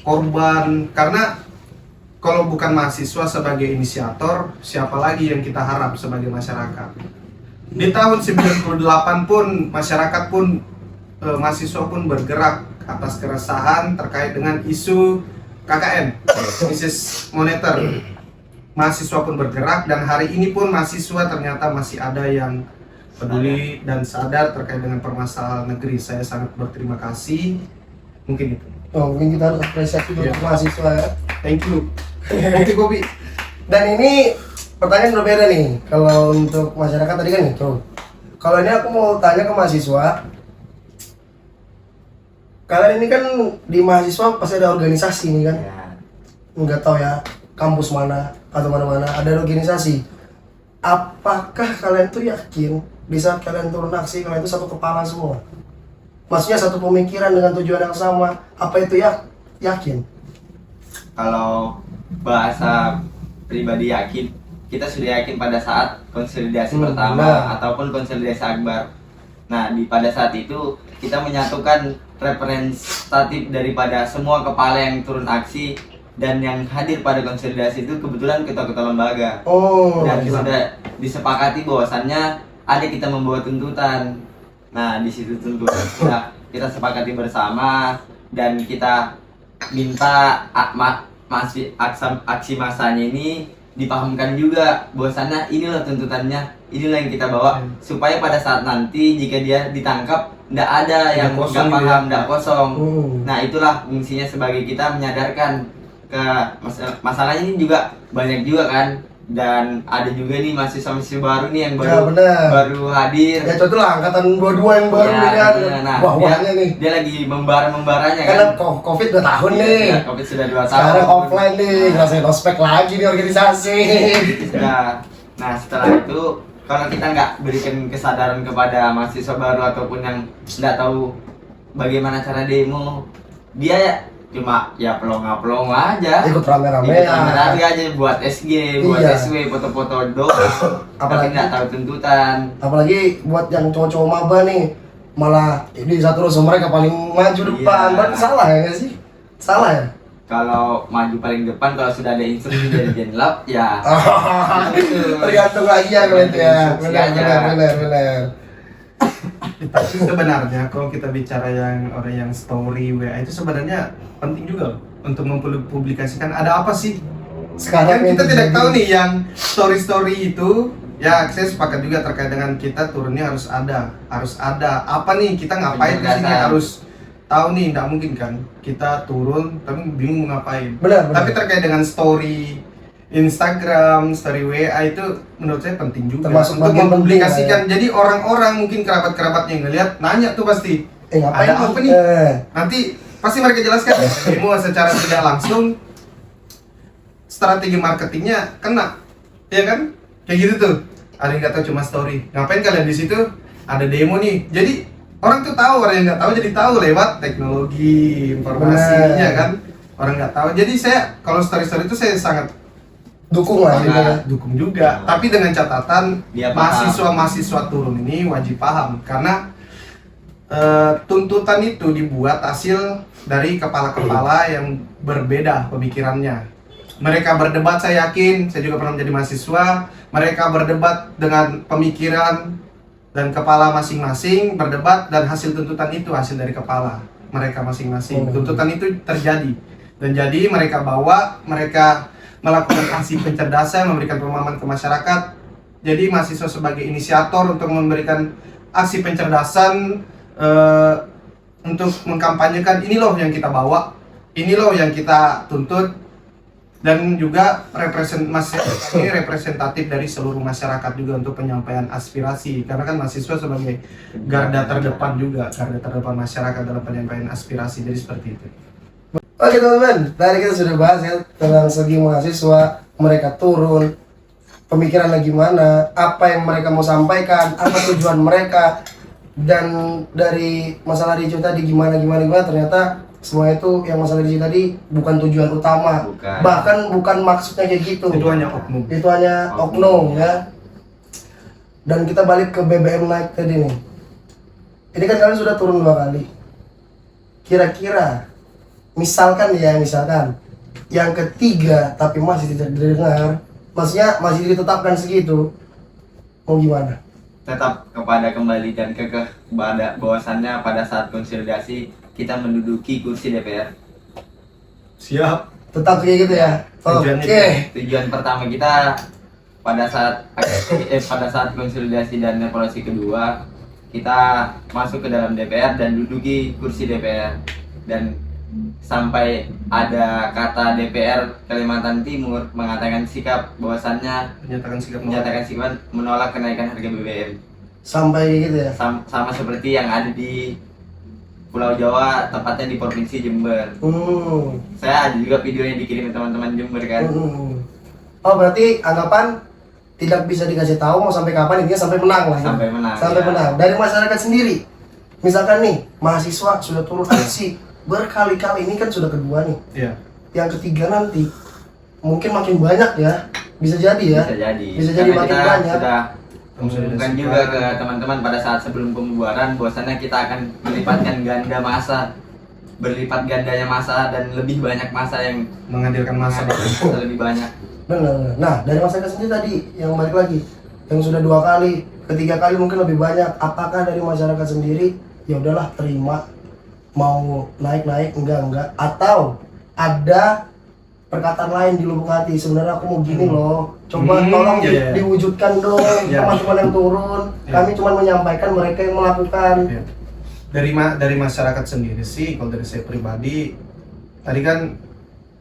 korban, karena kalau bukan mahasiswa sebagai inisiator, siapa lagi yang kita harap sebagai masyarakat? Di tahun 98 pun masyarakat pun mahasiswa pun bergerak atas keresahan terkait dengan isu KKN, krisis moneter. Mahasiswa pun bergerak, dan hari ini pun mahasiswa ternyata masih ada yang peduli dan sadar terkait dengan permasalahan negeri. Saya sangat berterima kasih. Mungkin itu. Mungkin kita harus apresiasi untuk mahasiswa ya. Thank you. Thank you, Bobby. Dan ini pertanyaan berbeda nih. Kalau untuk masyarakat tadi kan itu. Kalau ini aku mau tanya ke mahasiswa. Kalian ini kan di mahasiswa pasti ada organisasi nih kan? Ya. Nggak tahu ya kampus mana atau mana-mana ada organisasi. Apakah kalian tuh yakin di saat kalian turun aksi kalian itu satu kepala semua? Maksudnya satu pemikiran dengan tujuan yang sama. Apa itu ya? Yakin? Kalau bahasa pribadi yakin, kita sudah yakin pada saat konsolidasi pertama benar. ataupun konsolidasi akbar. Nah, pada saat itu kita menyatukan representatif daripada semua kepala yang turun aksi, dan yang hadir pada konsolidasi itu kebetulan ketua-ketua lembaga. Oh, Dan gila. sudah disepakati bahwasannya ada kita membawa tuntutan. Nah, di situ tuntutan sudah kita sepakati bersama, dan kita minta aksi masanya ini dipahamkan juga bahwasannya inilah tuntutannya, inilah yang kita bawa, supaya pada saat nanti jika dia ditangkap tidak ada yang kosong nggak gitu paham, ya. tidak kosong. Hmm. Nah, itulah fungsinya sebagai kita menyadarkan ke masalahnya ini juga banyak juga kan, dan ada juga nih mahasiswa-mahasiswa baru nih yang Ya, benar. baru hadir. Ya contoh lah angkatan 22 yang baru Ya, nih kan. nah, Wah-wahnya nih. dia lagi membara-membaranya kan. Karena Covid 2 tahun nih. Ya, Covid sudah 2 tahun. Sekarang offline nih, ngerasain ospek lagi nih organisasi. Nah, setelah itu kalau kita nggak berikan kesadaran kepada mahasiswa baru ataupun yang nggak tahu bagaimana cara demo, dia cuma ya pelongo-pelongo aja. Ikut rame-rame Ikut ya. rame-rame aja buat SG, buat Iya. SW, foto-foto doang. Tapi Apalagi- nggak tahu tuntutan. Apalagi buat yang cowok-cowok maba nih, malah ini satu terus mereka paling maju depan. Iya. Berarti salah ya nggak sih? Salah ya? Kalau maju paling depan, kalau sudah ada instruksi dari Jenlab ya Tergantung lagi ya kalau itu ya. Instruksi aja. Benar. Tapi sebenarnya kalau kita bicara yang orang yang story WA itu sebenarnya penting juga loh untuk mempublikasikan ada apa sih. Sekarang Kan kita yang tidak terjadi- tahu nih yang story itu. Ya, saya sepakat juga terkait dengan kita turunnya harus ada apa nih, kita ngapain ke sini, Penjelasan. harus tahu nih. Tidak mungkin kan kita turun tapi bingung mau ngapain. Benar. Tapi terkait dengan story Instagram, story WA itu menurut saya penting juga Termasuk untuk bagian mempublikasikan. penting, Jadi orang-orang mungkin kerabat-kerabatnya yang ngeliat nanya tuh pasti ngapain ada tuh? apa nih? Nanti pasti mereka jelaskan demo secara tidak langsung strategi marketingnya kena, ya kan? Kayak gitu tuh. Ada yang nggak tahu cuma story. Ngapain kalian di situ? Ada demo nih. Jadi orang tuh tahu, orang yang nggak tahu jadi tahu lewat teknologi informasinya Benar. kan. Orang nggak tahu. Jadi saya kalau story-story itu saya sangat Dukung lah ini ya. dukung juga. Tapi dengan catatan Dia paham. mahasiswa turun ini wajib paham karena tuntutan itu dibuat hasil dari kepala-kepala yang berbeda pemikirannya. Mereka berdebat, saya yakin, saya juga pernah menjadi mahasiswa. Mereka berdebat dengan pemikiran dan kepala masing-masing berdebat, dan hasil tuntutan itu hasil dari kepala. mereka masing-masing. Tuntutan itu terjadi dan jadi mereka melakukan aksi pencerdasan, memberikan pemahaman ke masyarakat. Jadi mahasiswa sebagai inisiator untuk memberikan aksi pencerdasan, untuk mengkampanyekan ini loh yang kita bawa, ini loh yang kita tuntut, dan juga ini representatif dari seluruh masyarakat juga untuk penyampaian aspirasi, karena kan mahasiswa sebagai garda terdepan masyarakat dalam penyampaian aspirasi, jadi seperti itu. Oke teman-teman, tadi kita sudah bahas ya tentang segi mahasiswa, mereka turun, pemikirannya gimana, apa yang mereka mau sampaikan, apa tujuan mereka, dan dari masalah Ricu tadi gimana, ternyata semua itu yang masalah Ricu tadi bukan tujuan utama, bahkan bukan maksudnya kayak gitu. Itu hanya oknum. Itu hanya oknum ya. Dan kita balik ke BBM naik tadi nih. Ini kan kalian sudah turun 2 kali. Kira-kira misalkan yang ketiga tapi masih tidak didengar, maksudnya masih ditetapkan segitu, mau gimana? Tetap kembali dan kepada bahwasannya pada saat konsolidasi kita menduduki kursi DPR. Siap. Tetap kayak gitu ya. Oke. Tujuan pertama kita pada saat konsolidasi dan evaluasi kedua, kita masuk ke dalam DPR dan duduki kursi DPR, dan sampai ada kata DPR Kalimantan Timur mengatakan sikap bahwasannya menyatakan sikap menolak kenaikan harga BBM. Sampai gitu ya. Sama seperti yang ada di Pulau Jawa, tepatnya di Provinsi Jember. Saya ada juga videonya dikirim teman-teman Jember kan. Oh, berarti anggapan tidak bisa dikasih tahu mau sampai kapan, intinya sampai menang lah. Sampai menang. Sampai menang. Dari masyarakat sendiri. Misalkan nih, mahasiswa sudah turun aksi berkali-kali, ini kan sudah kedua nih. Iya. Yang ketiga nanti mungkin makin banyak ya. Bisa jadi ya. Bisa jadi karena makin kita banyak. Sudah umumkan juga ke teman-teman pada saat sebelum pembubaran bahwasannya kita akan melipatkan ganda massa, berlipat gandanya massa dan lebih banyak massa yang menghadirkan massa lebih banyak. Benar. Nah, dari masyarakat sendiri tadi yang balik lagi, yang sudah 2 kali, ketiga kali mungkin lebih banyak. Apakah dari masyarakat sendiri ya udahlah terima, mau naik enggak, atau ada perkataan lain di lubuk hati, sebenarnya aku mau gini loh, coba tolong diwujudkan dong, teman-teman yang turun, kami cuma menyampaikan, mereka yang melakukan. Dari masyarakat sendiri sih, kalau dari saya pribadi, tadi kan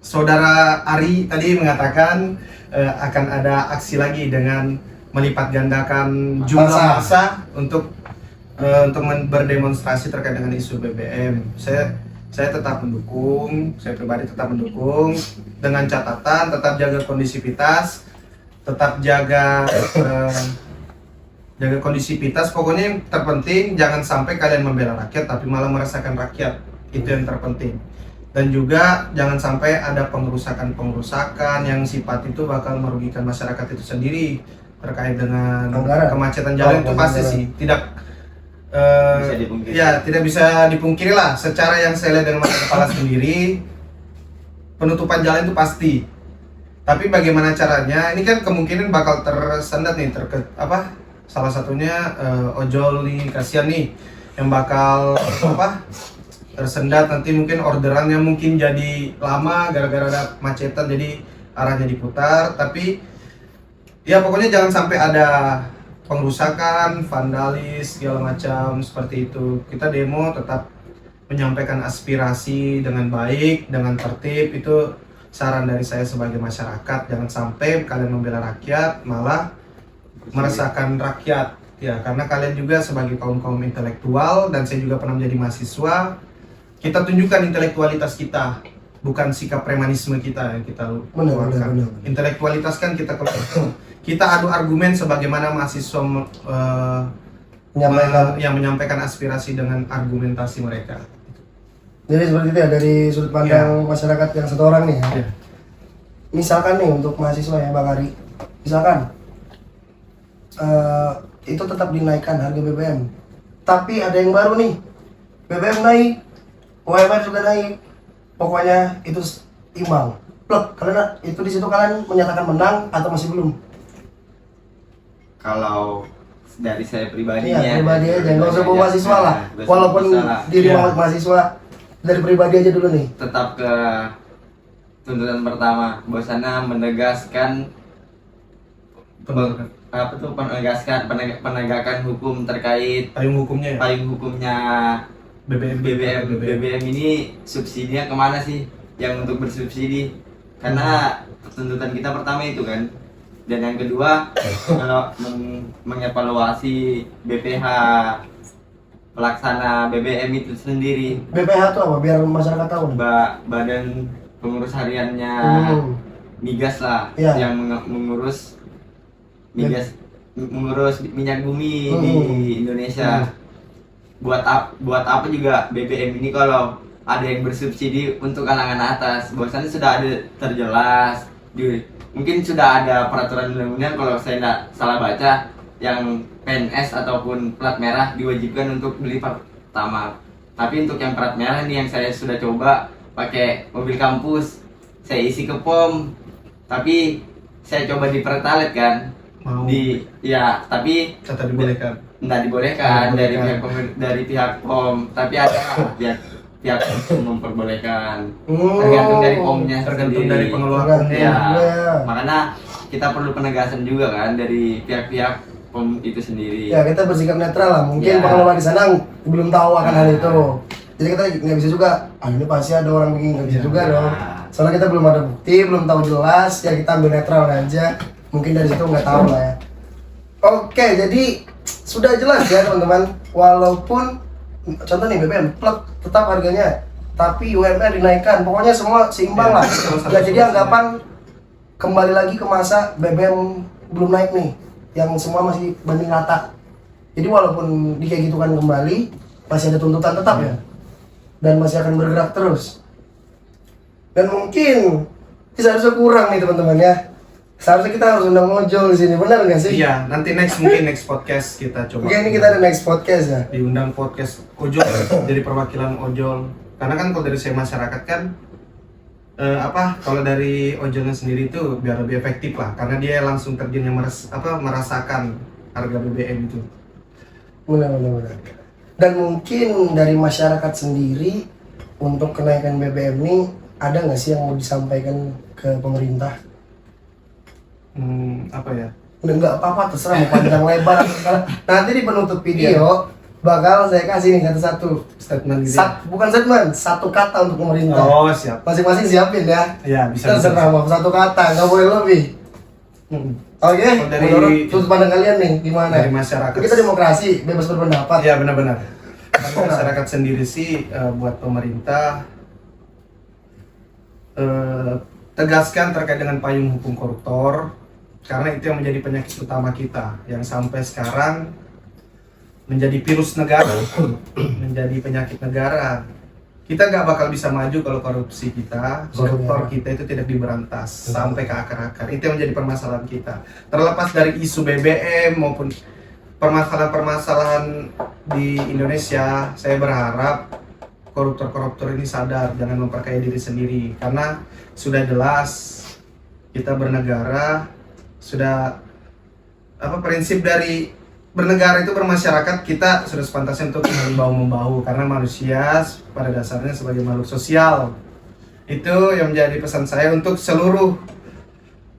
saudara Ari tadi mengatakan akan ada aksi lagi dengan melipat gandakan jumlah massa untuk berdemonstrasi terkait dengan isu BBM. Saya tetap mendukung, saya pribadi tetap mendukung, dengan catatan tetap jaga kondisivitas, tetap jaga kondisivitas. Pokoknya yang terpenting jangan sampai kalian membela rakyat tapi malah meresahkan rakyat, itu yang terpenting. Dan juga jangan sampai ada pengerusakan yang sifat itu bakal merugikan masyarakat itu sendiri terkait dengan kemacetan jalan. Itu pasti sih tidak tidak bisa dipungkiri lah. Secara yang saya lihat dengan mata kepala sendiri, penutupan jalan itu pasti. Tapi bagaimana caranya? Ini kan kemungkinan bakal tersendat nih, salah satunya ojol nih, kasihan nih yang bakal tersendat, nanti mungkin orderannya mungkin jadi lama gara-gara ada macetan, jadi arahnya diputar. Tapi ya pokoknya jangan sampai ada pengerusakan, vandalis, segala macam seperti itu. Kita demo tetap menyampaikan aspirasi dengan baik, dengan tertib. Itu saran dari saya sebagai masyarakat. Jangan sampai kalian membela rakyat malah meresahkan rakyat. Ya, karena kalian juga sebagai kaum intelektual, dan saya juga pernah menjadi mahasiswa. Kita tunjukkan intelektualitas kita, bukan sikap premanisme kita yang kita keluarkan. Intelektualitas kan kita adu argumen sebagaimana mahasiswa menyampaikan aspirasi dengan argumentasi mereka. Jadi seperti itu ya, dari sudut pandang masyarakat yang satu orang nih ya. Misalkan nih untuk mahasiswa ya Bang Ari, misalkan itu tetap dinaikkan harga BBM, tapi ada yang baru nih, BBM naik, UMR juga naik, pokoknya itu imbang. Plek, kalian itu di situ kalian menyatakan menang atau masih belum? Kalau dari saya pribadi pribadi aja, nggak usah bawa mahasiswa lah, walaupun diri mahasiswa Dari pribadi aja dulu nih. Tetap ke tuntutan pertama, bahwasannya menegaskan penegakan hukum terkait Payung hukumnya ya. payung hukumnya BBM ini subsidinya kemana sih yang untuk bersubsidi, karena tuntutan kita pertama itu kan. Dan yang kedua, kalau mengevaluasi BPH pelaksana BBM itu sendiri, BPH itu apa? Biar masyarakat tahu nih. badan pengurus hariannya migas lah, Iya. yang mengurus migas, mengurus minyak bumi di Indonesia. Buat apa juga BBM ini kalau ada yang bersubsidi untuk kalangan atas? Bahwasannya sudah ada terjelas mungkin sudah ada peraturan undang-undang, kalau saya tidak salah baca, yang PNS ataupun plat merah diwajibkan untuk beli pertamax. Tapi untuk yang plat merah ini yang saya sudah coba pakai mobil kampus, saya isi ke pom, tapi saya coba di Pertalite kan, Mau tapi kata dibolehkan. nggak dibolehkan dari pihak pom, tapi ada pihak pom memperbolehkan, tergantung dari pomnya Tergantung sendiri. dari pengelola Tergantung. pomnya. Ya, Ya. makanya kita perlu penegasan juga kan dari pihak-pihak pom itu sendiri. Ya kita bersikap netral lah. Mungkin Ya. pengelola di sana belum tahu akan hal itu. Jadi kita nggak bisa juga. Ini pasti ada orang bikin, nggak bisa juga dong. Soalnya kita belum ada bukti, belum tahu jelas. Ya kita ambil netral aja. Mungkin dari situ nggak tahu lah ya. Oke, jadi sudah jelas ya teman-teman. Walaupun contoh nih BBM plug tetap harganya, tapi UMR dinaikkan. Pokoknya semua seimbang lah. Ya, jadi anggapan kembali lagi ke masa BBM belum naik nih, yang semua masih banding rata. Jadi walaupun kayak gitu kan kembali, masih ada tuntutan tetap ya, dan masih akan bergerak terus. Dan mungkin seharusnya kurang nih teman-teman ya. Seharusnya kita harus undang ojol di sini, benar nggak sih? Iya, nanti mungkin next podcast kita coba. Mungkin ini kita ada next podcast ya. Diundang podcast ojol jadi perwakilan ojol. Karena kan kalau dari saya masyarakat kan kalau dari ojolnya sendiri itu biar lebih efektif lah, karena dia langsung terjun yang merasakan harga BBM itu. Benar. Dan mungkin dari masyarakat sendiri untuk kenaikan BBM ini ada nggak sih yang mau disampaikan ke pemerintah? Apa ya? Udah nggak apa-apa, terserah mau panjang lebar. Nanti di penutup video bakal saya kasih nih satu Statement gitu. bukan statement, satu kata untuk pemerintah. Oh, siap. Masing-masing siapin ya. Ya, bisa. Terserah mau satu kata, nggak boleh lebih. Oke, Kalau dari- menurut sudut pandang kalian nih gimana? Dari masyarakat. Kita demokrasi, bebas berpendapat. Ya, benar-benar. Karena masyarakat sendiri sih buat pemerintah tegaskan terkait dengan payung hukum koruptor, karena itu yang menjadi penyakit utama kita yang sampai sekarang menjadi virus negara, menjadi penyakit negara. Kita nggak bakal bisa maju kalau korupsi kita, koruptor kita itu tidak diberantas sampai ke akar-akar. Itu yang menjadi permasalahan kita. Terlepas dari isu BBM maupun permasalahan-permasalahan di Indonesia, saya berharap koruptor-koruptor ini sadar, jangan memperkaya diri sendiri. Karena sudah jelas kita bernegara, sudah prinsip dari bernegara itu bermasyarakat, kita sudah sepantasnya untuk membahu-membahu, karena manusia pada dasarnya sebagai makhluk sosial. Itu yang menjadi pesan saya untuk seluruh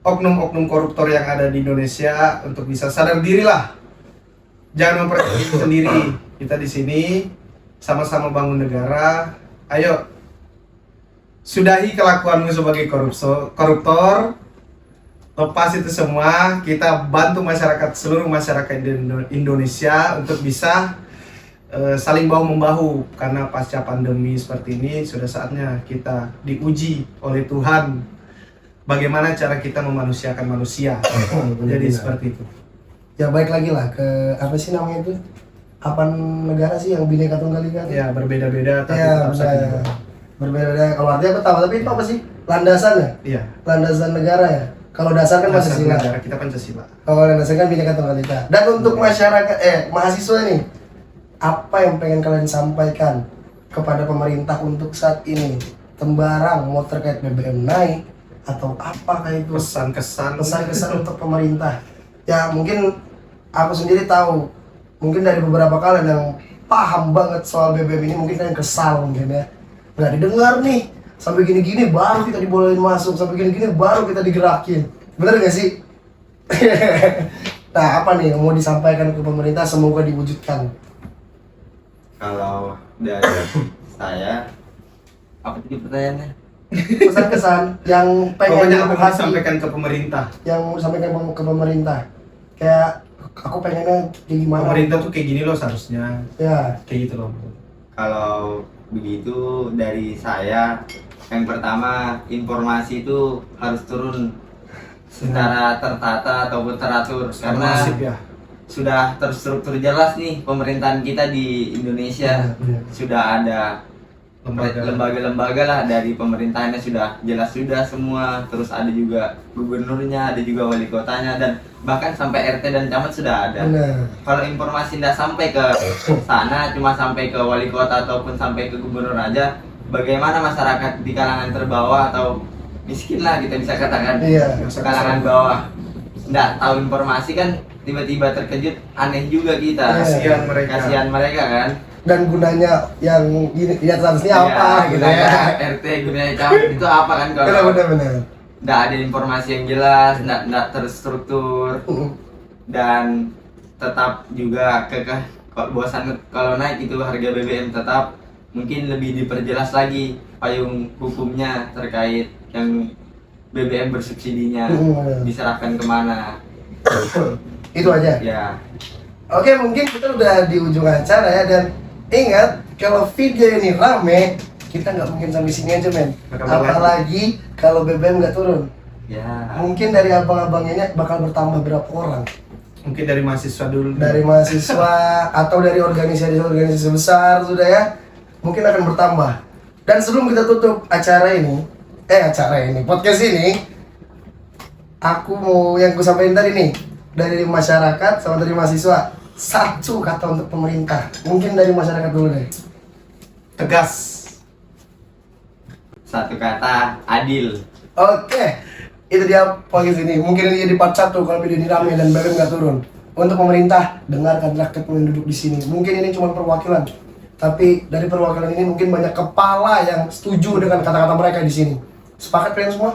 oknum-oknum koruptor yang ada di Indonesia, untuk bisa sadar dirilah, jangan memperkaya diri sendiri. Kita di sini sama-sama bangun negara. Ayo, sudahi kelakuanmu sebagai koruptor. Lepas itu semua, kita bantu masyarakat, seluruh masyarakat Indonesia untuk bisa saling bahu-membahu, karena pasca pandemi seperti ini sudah saatnya kita diuji oleh Tuhan bagaimana cara kita memanusiakan manusia. Jadi seperti itu. Ya baik lagi lah ke apa sih namanya itu? Apa negara sih yang Bhinneka Tunggal Ika? Ya, berbeda-beda tapi Ya, tetap satu. berbeda-beda. Kalau artinya aku tahu, tapi itu apa sih? Landasan ya? Iya. Landasan negara ya? Kalau dasar kan Dasar Pancasila. negara kita Pancasila. Kalau landasan kan Bhinneka Tunggal Ika. Dan untuk masyarakat, mahasiswa nih, apa yang pengen kalian sampaikan kepada pemerintah untuk saat ini? Tembarang mau terkait BBM naik atau apakah itu? Pesan-kesan Pesan-kesan untuk pemerintah. Ya mungkin aku sendiri tahu, mungkin dari beberapa kalian yang paham banget soal BBM ini, mungkin kalian kesal mungkin ya. nggak didengar nih. Sampai gini-gini baru kita dibolehin masuk, sampai gini-gini baru kita digerakin. Bener nggak sih? Nah, apa nih yang mau disampaikan ke pemerintah, semoga diwujudkan? Kalau dari saya, apa tadi pertanyaannya? Pesan-kesan yang pengen Pokoknya apa yang diadvokasi, disampaikan ke pemerintah. yang mau disampaikan ke pemerintah. Kayak aku pengennya kayak gimana? Pemerintah tuh kayak gini loh seharusnya. Ya, Kayak gitu loh. Kalau begitu dari saya, yang pertama informasi itu harus turun secara tertata ataupun teratur karena Masif ya. sudah terstruktur jelas nih pemerintahan kita di Indonesia. Benar. Sudah ada Lembaga. lembaga-lembaga lah dari pemerintahannya sudah jelas sudah semua, terus ada juga gubernurnya, ada juga wali kotanya, dan bahkan sampai RT dan camat sudah ada. benar. Kalau informasi tidak sampai ke sana, cuma sampai ke wali kota ataupun sampai ke gubernur aja, bagaimana masyarakat di kalangan terbawah atau miskin lah kita bisa katakan, Iya. kalangan bawah nggak tahu informasi kan, tiba-tiba terkejut, aneh juga kita. Iya. Kasihan mereka kan. Dan gunanya yang gini, lihat statusnya Iya, apa gitu gunanya ya. RT, gunanya camat itu apa kan kalau Benar. nggak ada informasi yang jelas, nggak terstruktur, dan tetap juga kekeh bosan kalau naik itu harga BBM, tetap mungkin lebih diperjelas lagi payung hukumnya terkait yang BBM bersubsidinya diserahkan kemana Itu aja. ya. Oke, mungkin kita udah di ujung acara ya, dan ingat kalau video ini rame, kita nggak mungkin sampai sini aja men. Apalagi kalau BBM nggak turun. Ya, Mungkin dari abang-abangnya bakal bertambah berapa orang? Mungkin dari mahasiswa dulu. Dari mahasiswa atau dari organisasi-organisasi besar sudah ya, mungkin akan bertambah. Dan sebelum kita tutup podcast ini, aku mau yang ku sampaikan tadi nih, dari masyarakat sama dari mahasiswa, satu kata untuk pemerintah. Mungkin dari masyarakat dulu deh. Tegas. satu kata, adil. Oke, itu dia podcast ini. Mungkin ini jadi part 1 kalau video ini rame dan BBM nggak turun. Untuk pemerintah, dengarkan rakyat yang duduk di sini. Mungkin ini cuma perwakilan, tapi dari perwakilan ini mungkin banyak kepala yang setuju dengan kata-kata mereka di sini. Sepakat kalian semua?